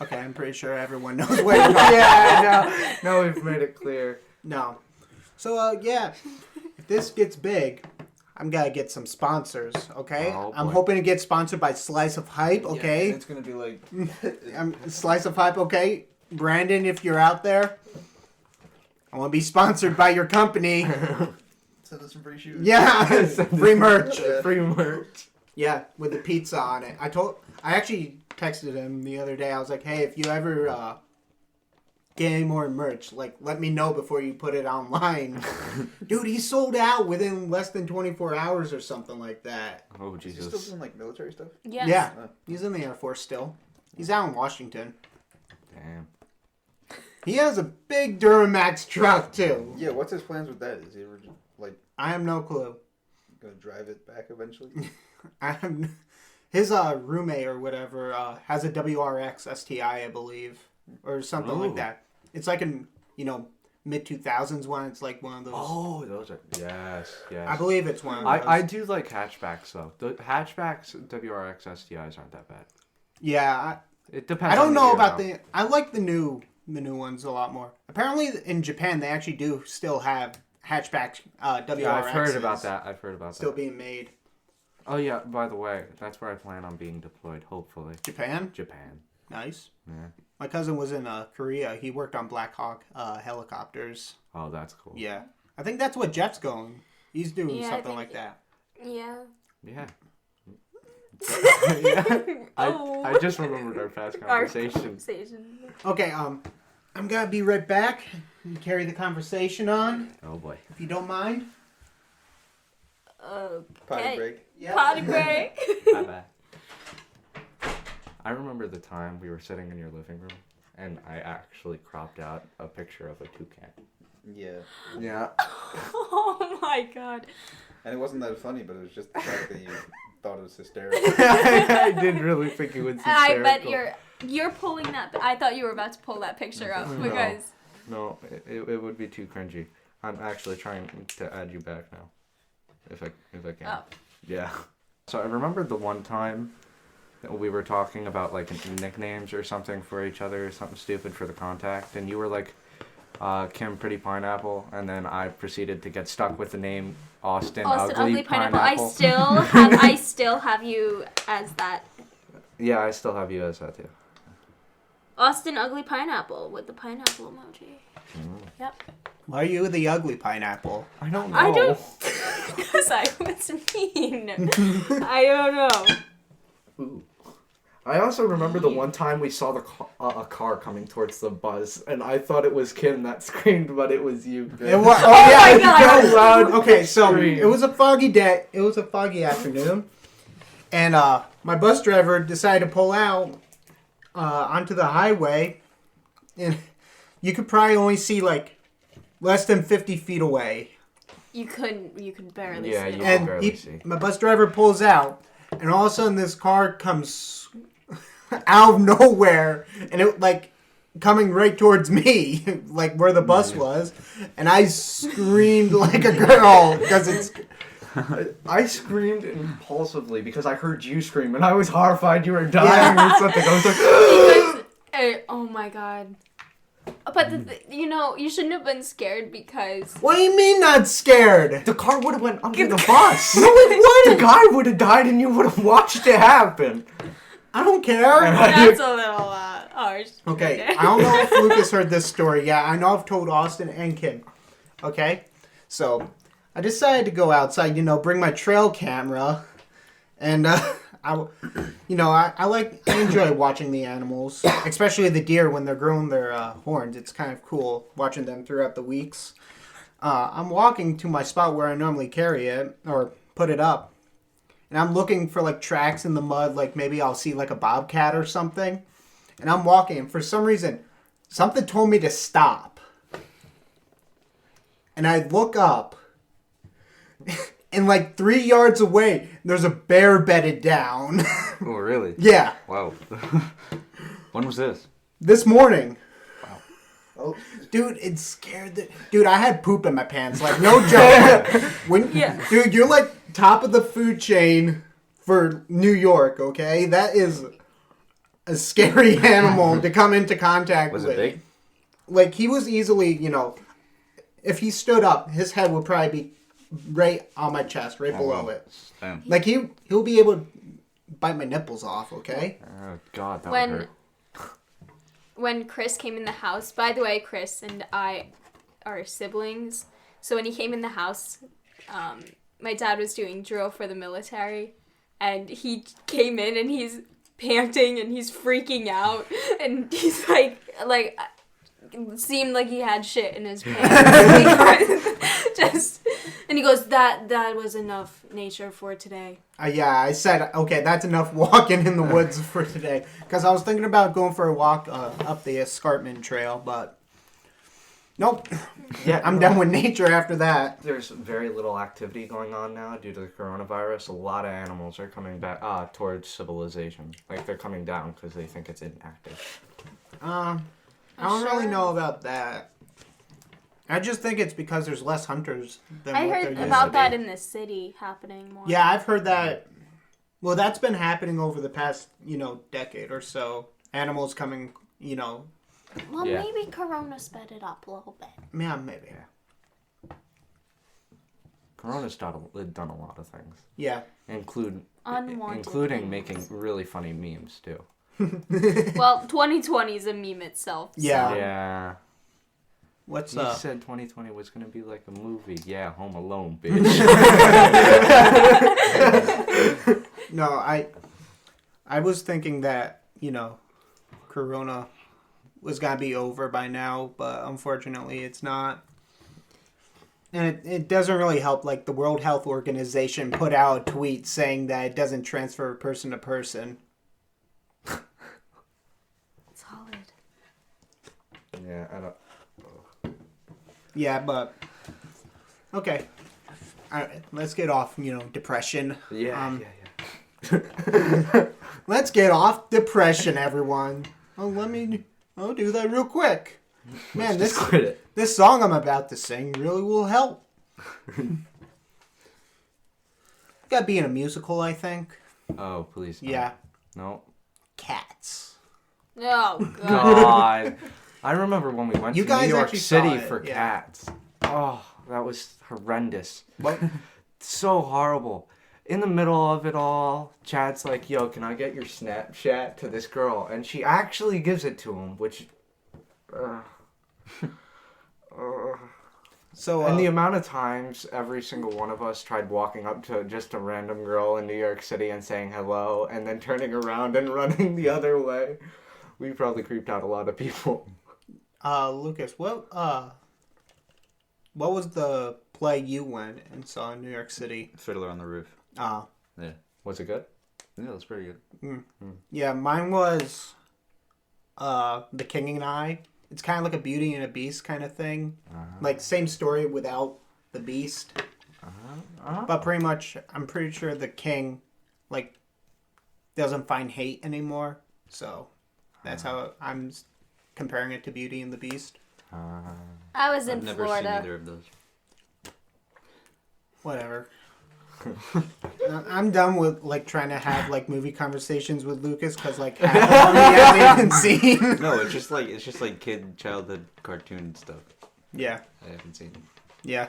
Okay, I'm pretty sure everyone knows what you're talking Yeah, now we've made it clear. No. So, yeah, if this gets big, I'm going to get some sponsors, okay? Oh, I'm boy. hoping to get sponsored by Slice of Hype, okay? Yeah, it's gonna be like. Slice of Hype, okay? Brandon, if you're out there, I want to be sponsored by your company. Send us some free shoes. Yeah, free merch. Free merch. Yeah, with the pizza on it. I actually texted him the other day. I was like, hey, if you ever get any more merch, like, let me know before you put it online. Dude, he sold out within less than 24 hours or something like that. Oh Is he Jesus. still doing like military stuff? Yes. Yeah, he's in the Air Force still. He's out in Washington. Damn. He has a big Duramax truck, too. Yeah, what's his plans with that? Is he ever like I have no clue. gonna drive it back eventually? His roommate or whatever has a WRX STI, I believe, or something like Ooh. that. It's like in mid 2000s one. It's like one of those. Oh, those are yes. I believe it's one of those. I do like hatchbacks though. The hatchbacks WRX STIs aren't that bad. Yeah, It depends. I don't on the know year, about though. I like the new ones a lot more. Apparently in Japan they actually do still have hatchback WRXs. Yeah, I've heard about that. Still being made. Oh yeah, by the way, that's where I plan on being deployed. Hopefully, Japan, Japan. nice. Yeah. My cousin was in Korea. He worked on Black Hawk helicopters. Oh, that's cool. Yeah, I think that's what Jeff's going. He's doing Yeah, I something think- like that. Yeah. Yeah. I just remembered our past conversation. Okay, I'm gonna be right back and carry the conversation on, Oh boy. if you don't mind. Potty break. Yeah. Potty break. Bye. I remember the time we were sitting in your living room, and I actually cropped out a picture of a toucan. Yeah. Yeah. Oh my god. And it wasn't that funny, but it was just the fact that you thought it was hysterical. I did really think it was hysterical. I bet you're pulling that. I thought you were about to pull that picture up because. No, it would be too cringy. I'm actually trying to add you back now, if I can. Oh. Yeah. So I remember the one time that we were talking about like nicknames or something for each other, something stupid for the contact, and you were like, Kim Pretty Pineapple, and then I proceeded to get stuck with the name Austin Ugly Pineapple. I still have you as that. Yeah, I still have you as that too. Austin Ugly Pineapple with the pineapple emoji. Yep. Why are you the ugly pineapple? I don't know. I don't. Because I was mean. I don't know. Ooh. I also remember the one time we saw a car coming towards the bus, and I thought it was Kim that screamed, but it was you. It was, Oh yeah, my God. so loud. Okay, so Scream. it was a foggy day. It was a foggy afternoon, and my bus driver decided to pull out onto the highway, and you could probably only see like less than 50 feet away. You could barely Yeah, see you it. could barely And see. my bus driver pulls out, and all of a sudden this car comes out of nowhere, and it like coming right towards me, like where the bus was, and I screamed like a girl because it's. I screamed impulsively because I heard you scream, and I was horrified you were dying or something. I was like, Oh my god. But you shouldn't have been scared because. What do you mean not scared? the car would have went under the bus. No, it The wouldn't. guy would have died, and you would have watched it happen. I don't care. That's a little harsh. Okay, I don't know if Lucas heard this story. Yeah, I know I've told Austin and Kim. Okay, so I decided to go outside, bring my trail camera, and I enjoy watching the animals, especially the deer when they're growing their horns. It's kind of cool watching them throughout the weeks. I'm walking to my spot where I normally carry it or put it up, and I'm looking for like tracks in the mud, like maybe I'll see like a bobcat or something. And I'm walking, and for some reason, something told me to stop. And I look up, and like 3 yards away, there's a bear bedded down. Oh really? Yeah, Wow. When was this? this morning. Oh, Dude, it scared the... Dude, I had poop in my pants. Like, no joke. Dude, you're like top of the food chain for New York, okay? That is a scary animal to come into contact with. Was it big? Like, he was easily, if he stood up, his head would probably be right on my chest, right below it. Damn. Like, he'll be able to bite my nipples off, okay? Oh God, that When- would hurt. When Chris came in the house, by the way, Chris and I are siblings. So when he came in the house, my dad was doing drill for the military, and he came in and he's panting and he's freaking out, and he's like seemed like he had shit in his pants. And he goes, that was enough nature for today. Yeah, I said, okay, that's enough walking in the woods for today. Because I was thinking about going for a walk up the escarpment trail, but nope. Yeah, I'm done with nature after that. There's very little activity going on now due to the coronavirus. A lot of animals are coming back towards civilization. Like, they're coming down because they think it's inactive. I don't really know about that. I just think it's because there's less hunters than I what heard there used about to be. that in the city happening more. Yeah, I've heard that. Well, that's been happening over the past, decade or so. Animals coming, Well, Yeah. maybe Corona sped it up a little bit. yeah, maybe. Corona's done a lot of things. Yeah. Unwanted including things. making really funny memes, too. Well, 2020 is a meme itself. So. Yeah. Yeah. What's You up? said 2020 was going to be like a movie. Yeah, Home Alone, bitch. No, I was thinking that, Corona was going to be over by now, but unfortunately it's not. And it doesn't really help. Like, the World Health Organization put out a tweet saying that it doesn't transfer person to person. Solid. Yeah, I don't. Yeah, but... Okay. All right, let's get off, depression. Yeah. Let's get off depression, everyone. I'll do that real quick. Man, Just quit it. this song I'm about to sing really will help. Gotta be in a musical, I think. Oh, please. No. Yeah. No. Cats. Oh, God. God. I remember when we went You to guys New York actually City saw it, for yeah. Cats. Oh, that was horrendous. What? So horrible. In the middle of it all, Chad's like, yo, can I get your Snapchat to this girl? And she actually gives it to him, which... So, and the amount of times every single one of us tried walking up to just a random girl in New York City and saying hello, and then turning around and running the other way, we probably creeped out a lot of people. Lucas, what was the play you went and saw in New York City? Fiddler on the Roof. Ah. Yeah. Was it good? Yeah, that's pretty good. Yeah, mine was The King and I. It's kind of like a Beauty and a Beast kind of thing. Like, same story without the Beast. But pretty much, I'm pretty sure the King, doesn't find hate anymore. So, that's how I'm comparing it to Beauty and the Beast. I was in I've never Florida. seen either of those. Whatever. I'm done with trying to have movie conversations with Lucas because half of them he hasn't even seen. No, it's just like kid childhood cartoon stuff. Yeah, I haven't seen. yeah.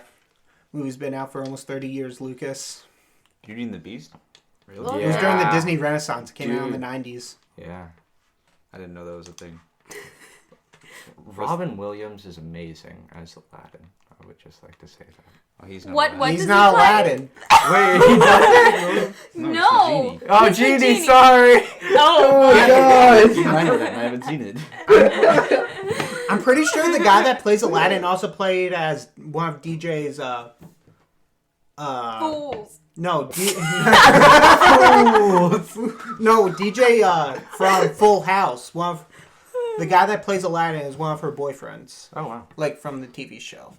Movie's been out for almost 30 years, Lucas. Beauty and the Beast? Really? Well, It was during the Yeah. Disney Renaissance. It came out in the Dude. 90s. Yeah. I didn't know that was a thing. Robin Williams is amazing as Aladdin. I would just like to say that. Oh, he's not. What Aladdin. He's does not he play? Aladdin. Wait, he doesn't? No. It's the genie. Oh, He's the Genie, genie. sorry! Oh, my God! I know that. And I haven't seen it. I'm pretty sure the guy that plays Aladdin also played as one of DJ's, fools. no, no, DJ, from Full House. The guy that plays Aladdin is one of her boyfriends. Oh, wow. From the TV show.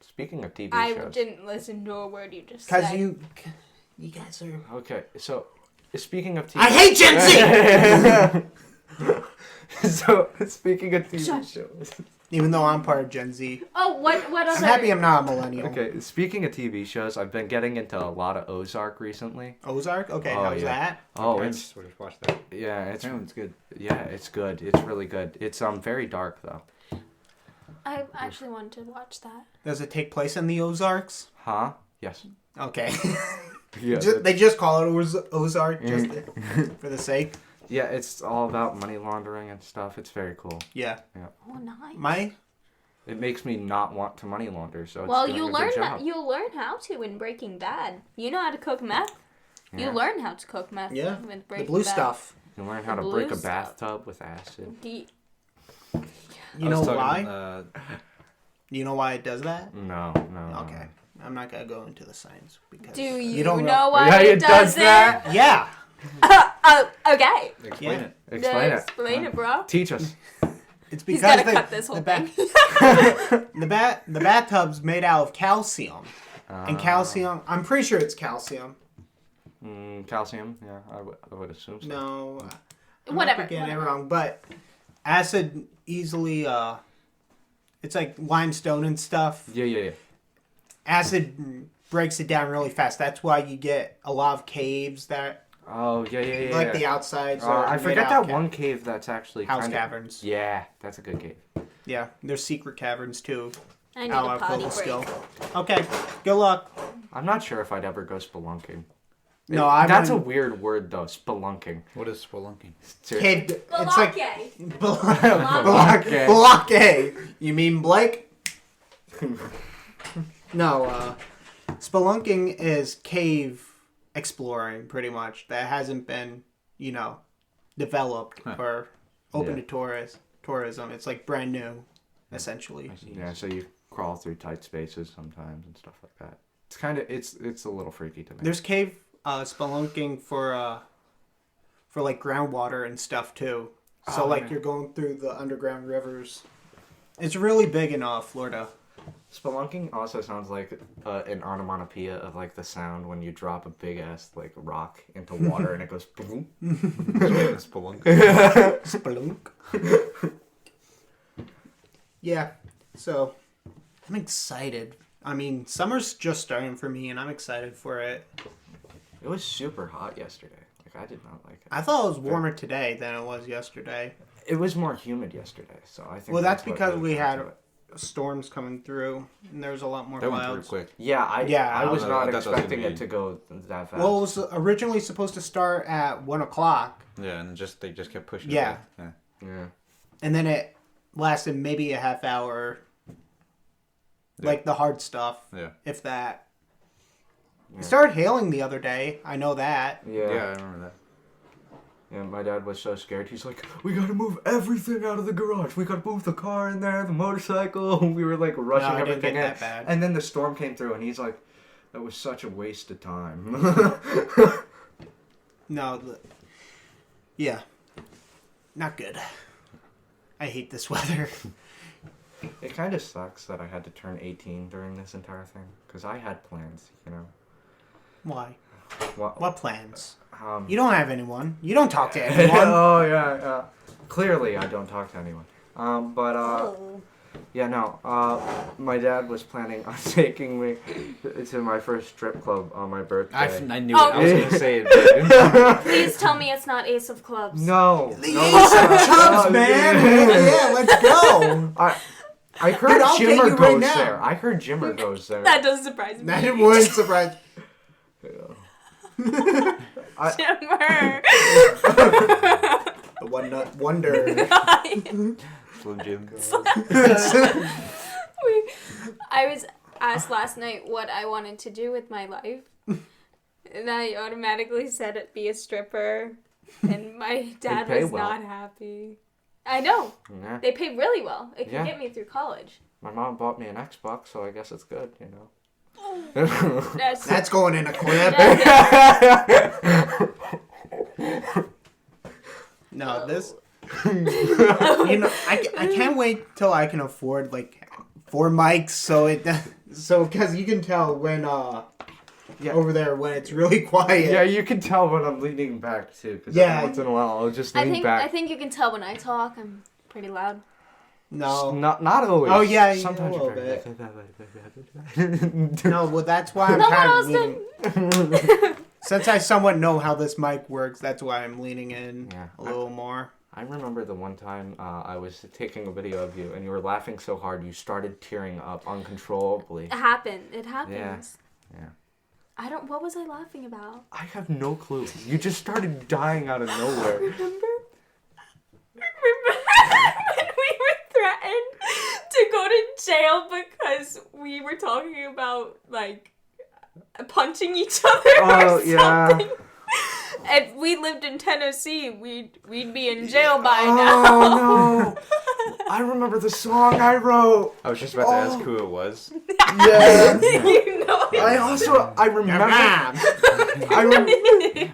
Speaking of TV I shows. didn't listen to a word you just Because said. you guys are... Okay, so speaking of TV I hate Gen Z! So, speaking of TV Shut. shows. Even though I'm part of Gen Z. Oh, what I'm other... happy I'm not a millennial. Okay, speaking of TV shows, I've been getting into a lot of Ozark recently. Ozark? Okay, Oh, how's yeah. that? Oh, Okay, it's we'll just watch that. yeah, it's good. yeah, it's good. It's really good. It's very dark though. I actually wanted to watch that. Does it take place in the Ozarks? Huh? Yes. Okay. Yeah. They just call it Ozark just for the sake. Yeah, it's all about money laundering and stuff. It's very cool. Yeah. Oh, nice. It makes me not want to money launder, so it's Well, doing you a learn good job. you'll learn how to in Breaking Bad. You know how to cook meth. Yeah. You learn how to cook meth. Yeah. With The Breaking blue Bad. stuff. You learn how The to break blue a stuff. bathtub with acid. You know why? You know why it does that? No. Okay. I'm not going to go into the science. Because Do you don't know why Yeah, it does that. Yeah. Oh, okay. Explain Yeah. it. Explain it. Explain it, bro. Teach us. It's He's because gotta cut this whole thing. the bathtub's made out of calcium. And calcium, I'm pretty sure it's calcium. Calcium. Yeah, I would assume so. No. I Whatever, might be getting it whatever. wrong, but acid easily, it's like limestone and stuff. Yeah. Acid breaks it down really fast. That's why you get a lot of caves that, Oh, yeah. like the outsides. are I made forget out that of one cave that's actually house kinda... caverns. Yeah, that's a good cave. Yeah, there's secret caverns too. I need Oh, a I've potty got the break. skill. Okay, good luck. I'm not sure if I'd ever go spelunking. No, I That's a wouldn't- weird word though, spelunking. What is spelunking? Kid, it's like Balake. Balake. You mean Blake? No, spelunking is cave exploring pretty much that hasn't been, developed or open to tourism. It's like brand new, essentially. Yeah, so you crawl through tight spaces sometimes and stuff like that. It's a little freaky to me. There's cave spelunking for like groundwater and stuff too. So you're going through the underground rivers. It's really big in Florida. Spelunking also sounds like an onomatopoeia of like the sound when you drop a big ass like rock into water and it goes boom. Spelunk. Spelunk. Yeah. So I'm excited. I mean, summer's just starting for me, and I'm excited for it. It was super hot yesterday. Like I did not like it. I thought it was warmer today than it was yesterday. It was more humid yesterday, so I think. Well, that's what because really we had affected it. storms coming through, and there was a lot more That went clouds. pretty quick. Yeah, I was not I thought that was expecting gonna it to go that fast. Well, it was originally supposed to start at 1:00. Yeah, and they just kept pushing Yeah. it back. yeah. And then it lasted maybe a half hour. Like the hard stuff, Yeah. if that. Yeah. It started hailing the other day. I know that. Yeah, I remember that. Yeah, my dad was so scared. He's like, we gotta move everything out of the garage. We gotta move the car in there, the motorcycle. We were like rushing No, I didn't everything get in. that bad. And then the storm came through, and he's like, that was such a waste of time. No. Yeah. Not good. I hate this weather. It kind of sucks that I had to turn 18 during this entire thing, because I had plans, Why? Well, What plans? um, You don't have anyone. You don't talk to anyone. oh, yeah. Clearly, I don't talk to anyone. Yeah, no. My dad was planning on taking me to my first strip club on my birthday. I knew it. I was going to say it. But Please tell me it's not Ace of Clubs. No. The Ace of Clubs, man! Yeah, let's go! I heard Dude, I'll take you Jimmer right goes now. there. I heard Jimmer goes there. That does surprise me. That wouldn't surprise. Jimmer. The one nut wonder. Slim Jim. I was asked last night what I wanted to do with my life. And I automatically said it'd be a stripper. And my dad pay was well. not happy. I know. Yeah. They pay really well. It can Yeah. get me through college. My mom bought me an Xbox, so I guess it's good, That's going in a clip. No, this. I can't wait till I can afford like 4 mics, so because you can tell when over there when it's really quiet. Yeah, you can tell when I'm leaning back too, because once in a while I'll just lean back. I think you can tell when I talk. I'm pretty loud. No. Not always. Oh yeah, sometimes a little you're bit. No, well that's why I'm No one kind else of leaning. Since I somewhat know how this mic works, that's why I'm leaning in a little more. I remember the one time I was taking a video of you and you were laughing so hard you started tearing up uncontrollably. It happened. It happens. Yeah. What was I laughing about? I have no clue. You just started dying out of nowhere. Remember when we were threatened to go to jail because we were talking about like punching each other or something? If we lived in Tennessee, we'd be in jail by now. Oh no! I remember the song I wrote. I was just about to ask who it was. Yeah. You know it. I remember.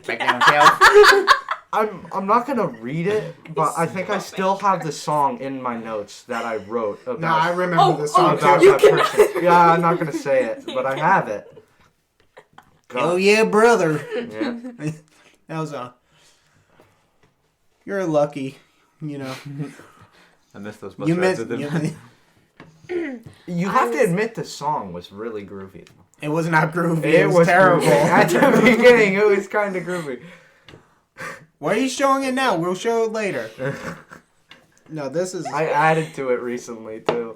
Back down, I'm not gonna read it, but I think I still have the song in my notes that I wrote about. No, I remember the song about too. that person. Yeah, I'm not gonna say it, but I have it. Oh yeah, brother. Yeah. That was you're lucky, I missed those bus You rides missed. with them. You have to admit the song was really groovy. It was not groovy. It was terrible. groovy. At the beginning, it was kind of groovy. Why are you showing it now? We'll show it later. No, this is. I added to it recently too.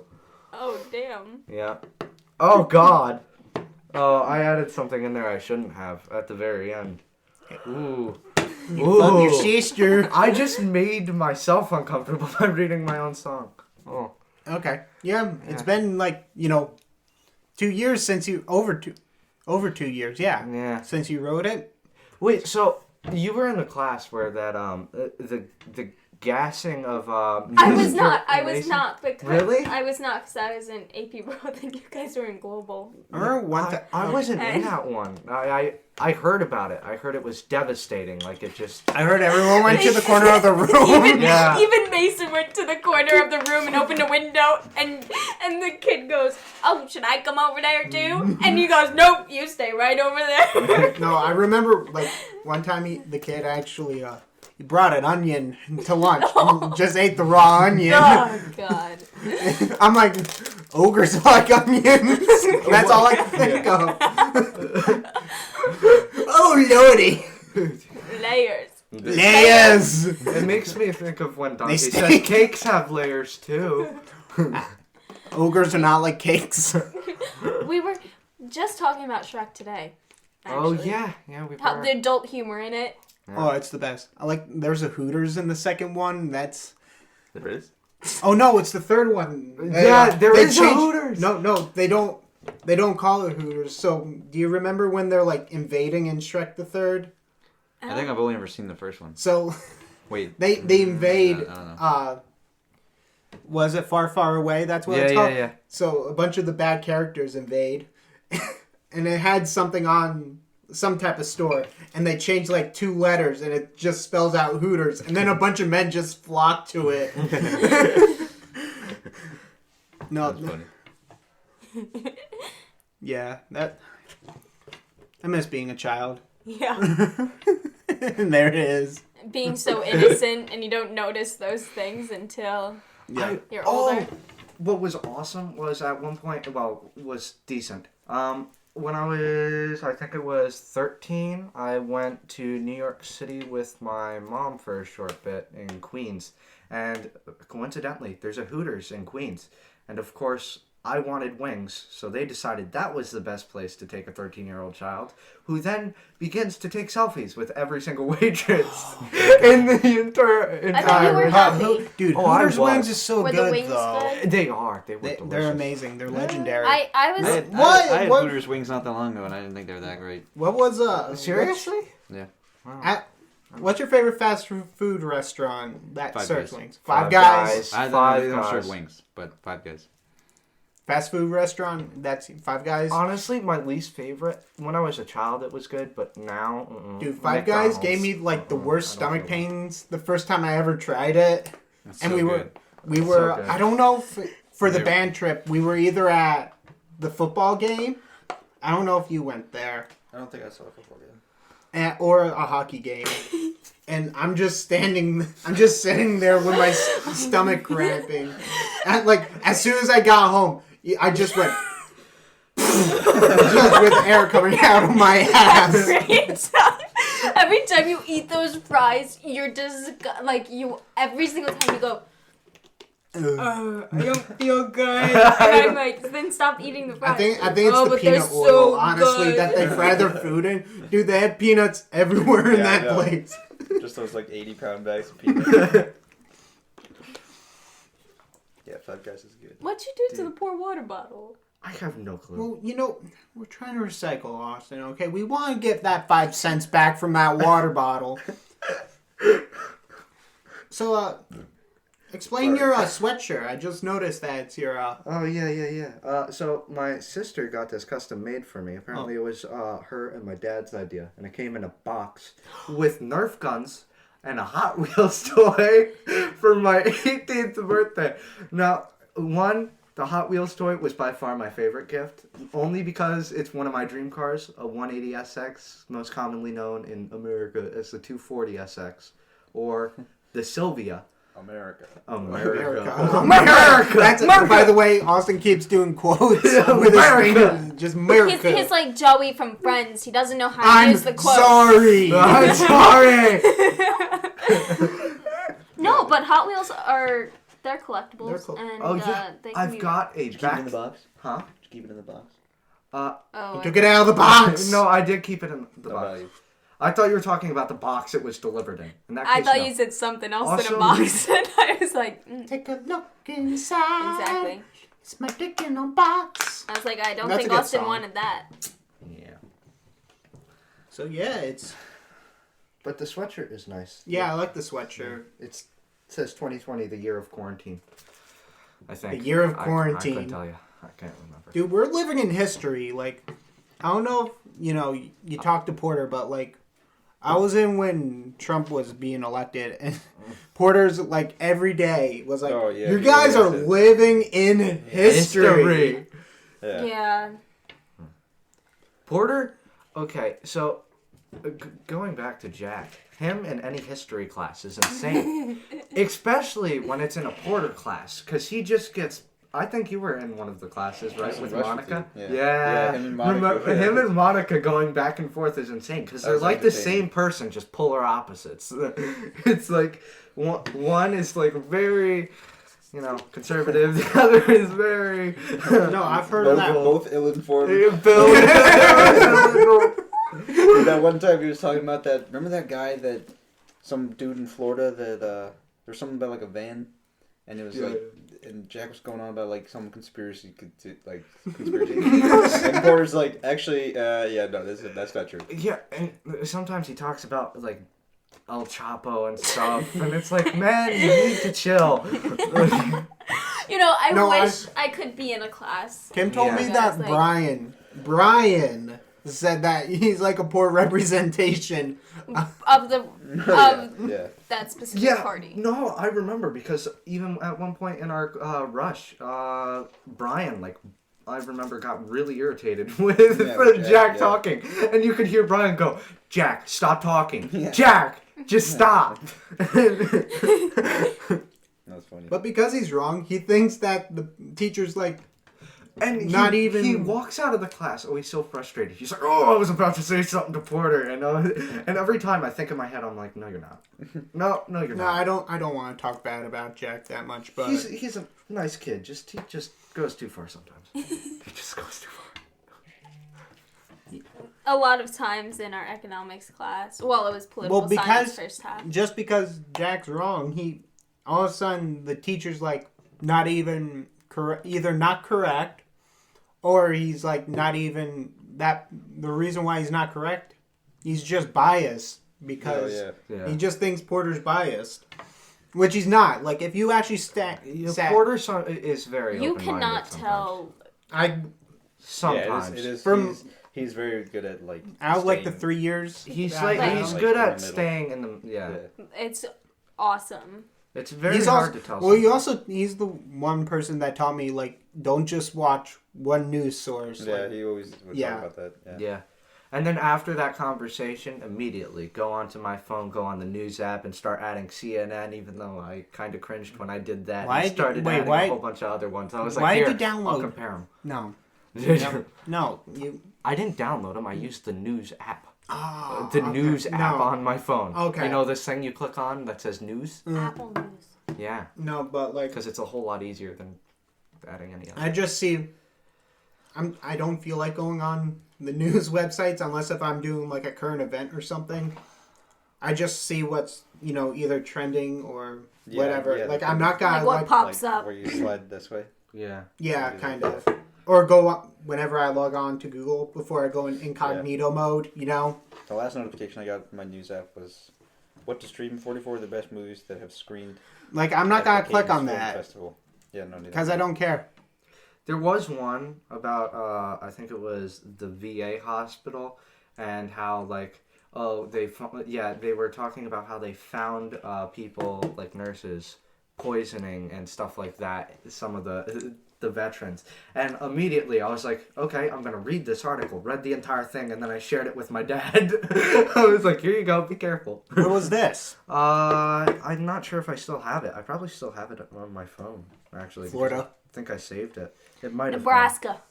Oh damn. Yeah. Oh God. Oh, I added something in there I shouldn't have at the very end. Ooh. You love your sister. I just made myself uncomfortable by reading my own song. Oh. Okay. Yeah, it's been like 2 years since you over two. Over 2 years, yeah. Yeah. Since you wrote it. Wait, so you were in the class where that the gassing of I was not. I was not because Really? I was not because I was in AP World and you guys were in Global. Remember one time? I wasn't in that one. I heard about it. I heard it was devastating. Like it just. I heard everyone went to the corner of the room. Even Mason went to the corner of the room and opened a window, and the kid goes, "Oh, should I come over there too?" And he goes, "Nope, you stay right over there." No, I remember like one time the kid actually he brought an onion to lunch and just ate the raw onion. Oh God! I'm like, ogres like onions. That's all I can think of. Oh lordy, Layers. It makes me think of when Donkey stink. said cakes have layers too. Ogres are not like cakes. We were just talking about Shrek today. Oh Actually. yeah, we How were. the adult humor in it. Oh, it's the best. I like. There's a Hooters in the second one. That's. There is. Oh no, it's the third one. Yeah, there they is a Hooters. No, they don't. They don't call it Hooters. So, do you remember when they're like invading in Shrek the Third? I think I've only ever seen the first one. So, Wait. they invade. I don't know. Was it Far, Far Away? That's what Yeah, it's called. yeah. So a bunch of the bad characters invade, and it had something on some type of store, and they changed like 2 letters, and it just spells out Hooters, and then a bunch of men just flock to it. No, That's funny. yeah, that. I miss being a child. Yeah. And there it is. Being so innocent and you don't notice those things until Yeah. you're older. What was awesome was at one point, was decent. When I think it was 13, I went to New York City with my mom for a short bit in Queens. And coincidentally, there's a Hooters in Queens. And of course, I wanted wings, so they decided that was the best place to take a 13-year-old child, who then begins to take selfies with every single waitress in the entire. I thought you were happy. Dude, Oh, I Hooters was. wings is so Were the good wings though. good? They are. They were They're delicious. amazing. They're legendary. I was. I had What? Hooters wings not that long ago, and I didn't think they were that great. What was Seriously? Yeah. Wow. What's your favorite fast food restaurant that Five serves Guys. wings? Five Five Guys. Guys. I Five don't serve Guys. wings, but Five Guys. Fast food restaurant. That's Five Guys. Honestly, my least favorite. When I was a child, it was good, but now, Dude, Five Guys gave me like the worst stomach pains the first time I ever tried it. That's And so we good. were. good. I don't know if for the Yeah. band trip we were either at the football game. I don't know if you went there. I don't think I saw a football game. Or a hockey game. And I'm just sitting there with my stomach cramping. And like, as soon as I got home, I just went, just with air coming out of my ass. Every time you eat those fries, you're just like every single time you go, I don't feel good. And I'm like, then stop eating the fries. I think it's the but they're peanut oil, so honestly, good. that they fry their food in. Dude, they had peanuts everywhere in Yeah, I that know. place. Just those like 80-pound bags of peanuts. Yeah, Five Guys is good. What'd you do to the poor water bottle? I have no clue. Well, you know, we're trying to recycle, Austin, okay? We want to get that 5 cents back from that water bottle. So, explain your sweatshirt. I just noticed that it's your... Oh, yeah. So my sister got this custom made for me. Apparently it was her and my dad's idea. And it came in a box with Nerf guns and a Hot Wheels toy for my 18th birthday. Now, the Hot Wheels toy was by far my favorite gift. Only because it's one of my dream cars, a 180SX, most commonly known in America as the 240SX. Or the Sylvia. America. America. That's by the way, Austin keeps doing quotes with his fingers. Just America. He's like Joey from Friends. He doesn't know how to I'm use the quote. sorry. I'm sorry! No, but Hot Wheels they're collectibles. They're cool. And, Oh, yeah. they can I've be... got a Did you keep it in back... the box? Huh? Did you keep it in the box? Oh, Took it out of the box. No, I did keep it in the No box. value. I thought you were talking about the box it was delivered in. In that I case, thought no. you said something else in Also- a box, and I was like, Take a look inside. exactly. It's my dick in a box. I was like, I don't That's think a good Austin song. wanted that. Yeah. So yeah, it's But the sweatshirt is nice. I like the sweatshirt. It says 2020, the year of quarantine. I think. The year of I quarantine. couldn't tell you. I can't remember. Dude, we're living in history. Like, I don't know if, you talked to Porter, but, like, I was in when Trump was being elected, and Porter's, like, every day was like, you guys are living in history. Yeah. Porter? Okay, so going back to Jack, him in any history class is insane. Especially when it's in a Porter class, because he just gets... I think you were in one of the classes, right, with Monica? Yeah, him and Monica. Him and Monica going back and forth is insane, because they're like the same person, just polar opposites. It's like, one is like very... conservative. The other is very... No, I've heard of that. Both ill-informed. That one time he was talking about that. Remember that guy that some dude in Florida that there's something about like a van, and it was like, and Jack was going on about like some conspiracy, and Porter's like, actually, no, that's not true. Yeah, and sometimes he talks about like El Chapo and stuff, and it's like, man, you need to chill. I wish I could be in a class. Kim told me that Brian said that he's like a poor representation of that specific party. No, I remember because even at one point in our rush, Brian, like, I remember got really irritated with Jack talking, and you could hear Brian go, "Jack, stop talking. Jack, just stop." That's funny. But because he's wrong, he thinks that the teacher's like, and he walks out of the class. Oh, he's so frustrated. He's like, "Oh, I was about to say something to Porter," and every time I think in my head, I'm like, "No, you're not. No, you're not." No, I don't want to talk bad about Jack that much, but he's a nice kid. He just goes too far sometimes. He just goes too far. A lot of times in our economics class, it was political science first half. Just because Jack's wrong, all of a sudden the teacher's like not even either not correct, or he's like not even that. The reason why he's not correct, he's just biased because he just thinks Porter's biased, which he's not. Like if you actually Porter is very. You cannot tell. Sometimes it is from. He's very good at like. Out of like the 3 years. He's good at staying in the It's awesome. It's very hard to tell. Well, he's the one person that taught me like don't just watch one news source. Yeah, he always would talk about that. Yeah. And then after that conversation, immediately go onto my phone, go on the news app, and start adding CNN. Even though I kind of cringed when I did that, and started adding a whole bunch of other ones. I was like, "Here, I'll compare them." No. I didn't download them. I used the news app. Oh, the news app on my phone. Okay. You know this thing you click on that says news? Apple News. Yeah. No, but like... Because it's a whole lot easier than adding any other. I just see... I don't feel like going on the news websites unless if I'm doing like a current event or something. I just see what's, either trending or whatever. Yeah, like I'm not gonna... Like what pops up. Where you slide this way? Yeah. Yeah, kind of. Or go on, whenever I log on to Google before I go in incognito mode, The last notification I got from my news app was, what to stream 44 of the best movies that have screened. Like, I'm not going to click on that. Festival. Yeah, no need. Because I don't care. There was one about, I think it was the VA hospital, and how, like, they were talking about how they found people, like nurses, poisoning and stuff like that, some of the veterans. And immediately I was like, okay, I'm going to read this article. Read the entire thing, and then I shared it with my dad. I was like, here you go, be careful. Where was this? I'm not sure if I still have it. I probably still have it on my phone, actually. Florida? I think I saved it. It might have Nebraska.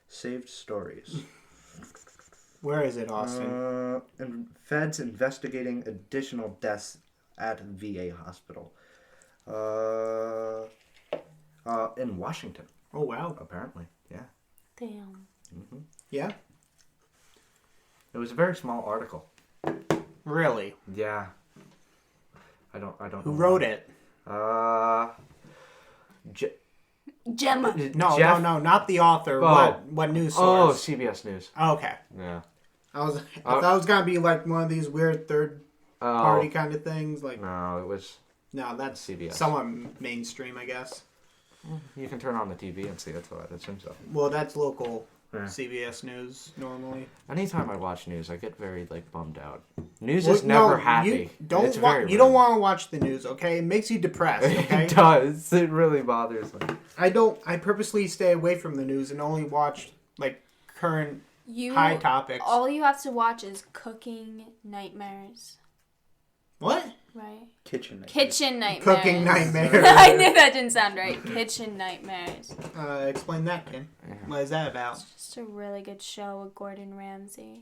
Saved stories. Where is it, Austin? Feds investigating additional deaths at VA hospital. In Washington. Oh, wow. Apparently, yeah. Damn. Mm-hmm. Yeah? It was a very small article. Really? Yeah. I don't Who wrote it? Gemma. No, Jeff? no, not the author. Oh. What news Oh, source? CBS News. Okay. Yeah. I thought it was gonna be like one of these weird third party kind of things. Like No, it was. no, that's CBS. somewhat mainstream, I guess. You can turn on the TV and see it, so it seems so. Well, that's local Yeah. CBS News normally. Anytime I watch news, I get very like bummed out. News Well, is never no, happy. You don't It's very you don't rude. want to watch the news, okay? It makes you depressed, okay? It does. It really bothers me. I purposely stay away from the news and only watch like current high topics. All you have to watch is Cooking Nightmares. What? Right? Kitchen. Kitchen Nightmares. Cooking Nightmares. I knew that didn't sound right. Kitchen Nightmares. Explain that, Kim. What is that about? It's just a really good show with Gordon Ramsay.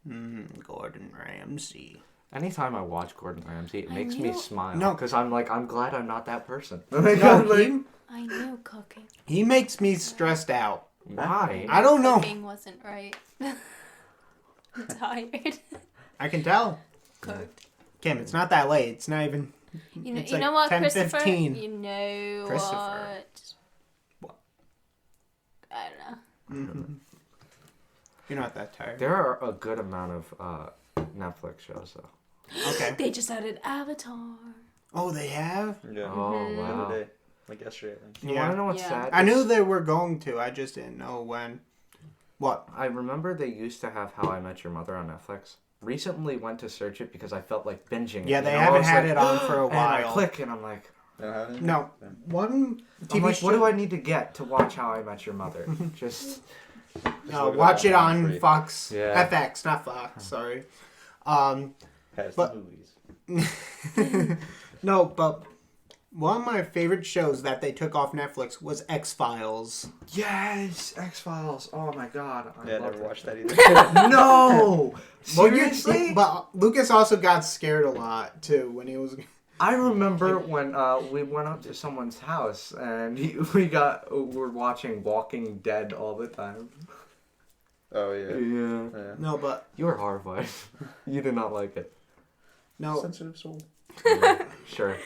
Gordon Ramsay. Anytime I watch Gordon Ramsay, it I makes me knew- smile. No. Because I'm glad I'm not that person. No, I knew cooking. he makes me stressed out. Why? I don't know. Cooking wasn't right. I'm tired. I can tell. Cooked. Kim, it's not that late. It's not even. You know, It's you like know what, 10:15. Christopher? You know Christopher. what? I don't know. You're not that tired. There are a good amount of Netflix shows, though. Okay. They just added Avatar. Oh, they have? Yeah. Oh, Mhm. The wow. other day. Like yesterday, I think. You want to know what's Yeah. sad? I knew they were going to. I just didn't know when. What? I remember they used to have How I Met Your Mother on Netflix. Recently went to search it because I felt like binging it. Yeah, you they know? I haven't was had like, it on for a And I while. click and I'm like, They don't have anything? No. Yeah. One TV I'm like, show. what do I need to get to watch How I Met Your Mother? Just look watch it on free. Fox. Yeah. FX, not Fox. Sorry. Has But- the movies. No, but one of my favorite shows that they took off Netflix was X-Files. yes, X-Files. Oh my god, Yeah, I love never watched that show. either. No, Well, you- seriously. but Lucas also got scared a lot too when he was. I remember when we went up to someone's house and we're watching Walking Dead all the time. Oh yeah. Yeah. Yeah. No, but You were horrified. You did not like it. no, Sensitive soul. Sure.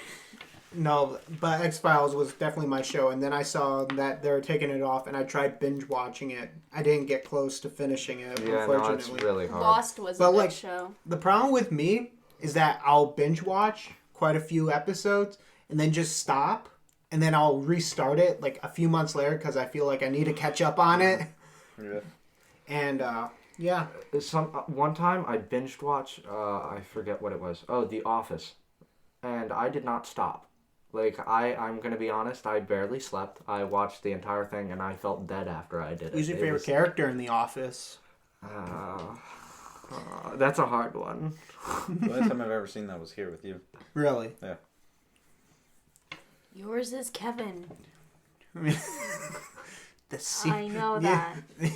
no, but X-Files was definitely my show, and then I saw that they were taking it off, and I tried binge watching it. I didn't get close to finishing it, Yeah, no, unfortunately. it's really hard. Lost was But, a good like, show. The problem with me is that I'll binge watch quite a few episodes and then just stop, and then I'll restart it like a few months later because I feel like I need to catch up on it. Yeah. And yeah, One time I binged watch. I forget what it was. Oh, The Office, and I did not stop. Like I'm gonna be honest. I barely slept. I watched the entire thing, and I felt dead after I did it. who's your It favorite was- character in The Office? That's a hard one. The last time I've ever seen that was here with you. Really? Yeah. Yours is Kevin. The secret. I know Yeah. that.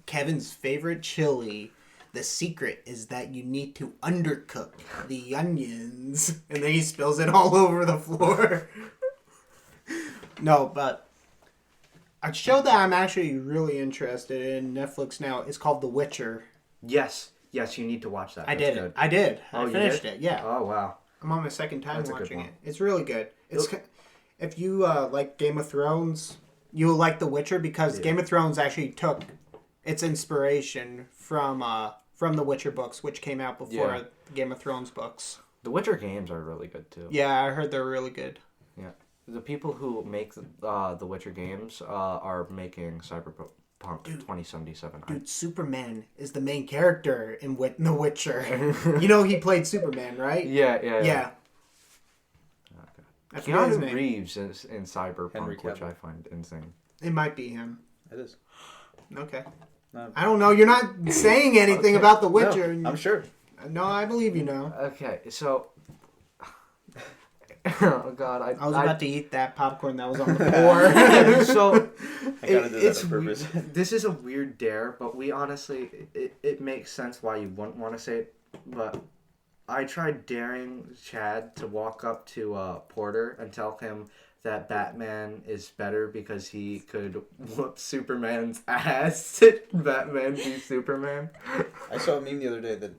Kevin's favorite chili. The secret is that you need to undercook the onions. And then he spills it all over the floor. No, but a show that I'm actually really interested in Netflix now is called The Witcher. Yes, you need to watch that. I That's did good. it. I did. Oh, I you finished did? it. Yeah. Oh wow. I'm on my second time That's a good watching one. it. It's really good. It's if you like Game of Thrones, you'll like The Witcher because Game of Thrones actually took its inspiration from the Witcher books, which came out before Game of Thrones books. The Witcher games are really good too. Yeah, I heard they're really good. Yeah. The people who make the Witcher games are making Cyberpunk 2077. Dude, Superman is the main character in The Witcher. You know he played Superman, right? Yeah. Yeah. I forget his Keanu name. Reeves is in Cyberpunk, Henry which Cavill. I find insane. It might be him. It is. Okay. No. I don't know. You're not saying anything Okay. about The Witcher. No, I'm sure. No, I believe you know. Okay, so. Oh God, I was about to eat that popcorn that was on the floor. So I gotta do that it's on purpose. this is a weird dare, but we honestly it makes sense why you wouldn't want to say it. But I tried daring Chad to walk up to Porter and tell him that Batman is better because he could whoop Superman's ass. Batman be Superman. I saw a meme the other day that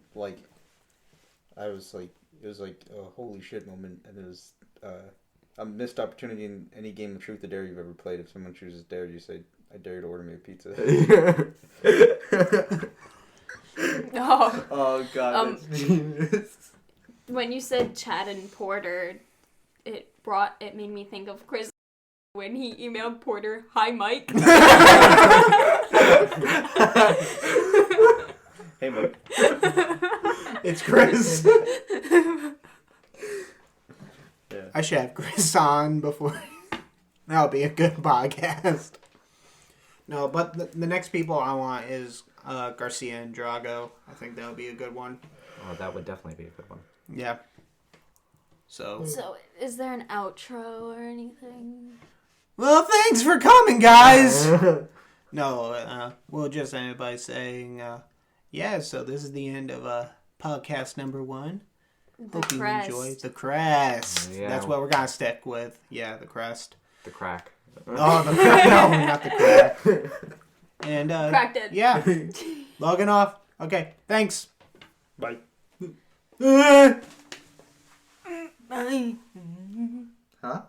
I was like, it was like a holy shit moment, and it was a missed opportunity in any game of Truth or Dare you've ever played. If someone chooses Dare, you say, "I dare you to order me a pizza." Oh. Oh God, that's genius. When you said Chad and Porter, it made me think of Chris when he emailed Porter, "Hi, Mike." Hey, Mike. It's Chris. Yeah. I should have Chris on before. That'll be a good podcast. No, but the next people I want is Garcia and Drago. I think that'll be a good one. Oh, that would definitely be a good one. Yeah. So, is there an outro or anything? well, thanks for coming, guys. No, we'll just end it by saying, yeah, so this is the end of podcast number 1. Hope you enjoyed the crest. Yeah. That's what we're going to stick with. Yeah, the crest. The crack. Oh, the crack. No, not the crack. And, Cracked it. yeah. Logging off. Okay, thanks. Bye. Bye. Huh?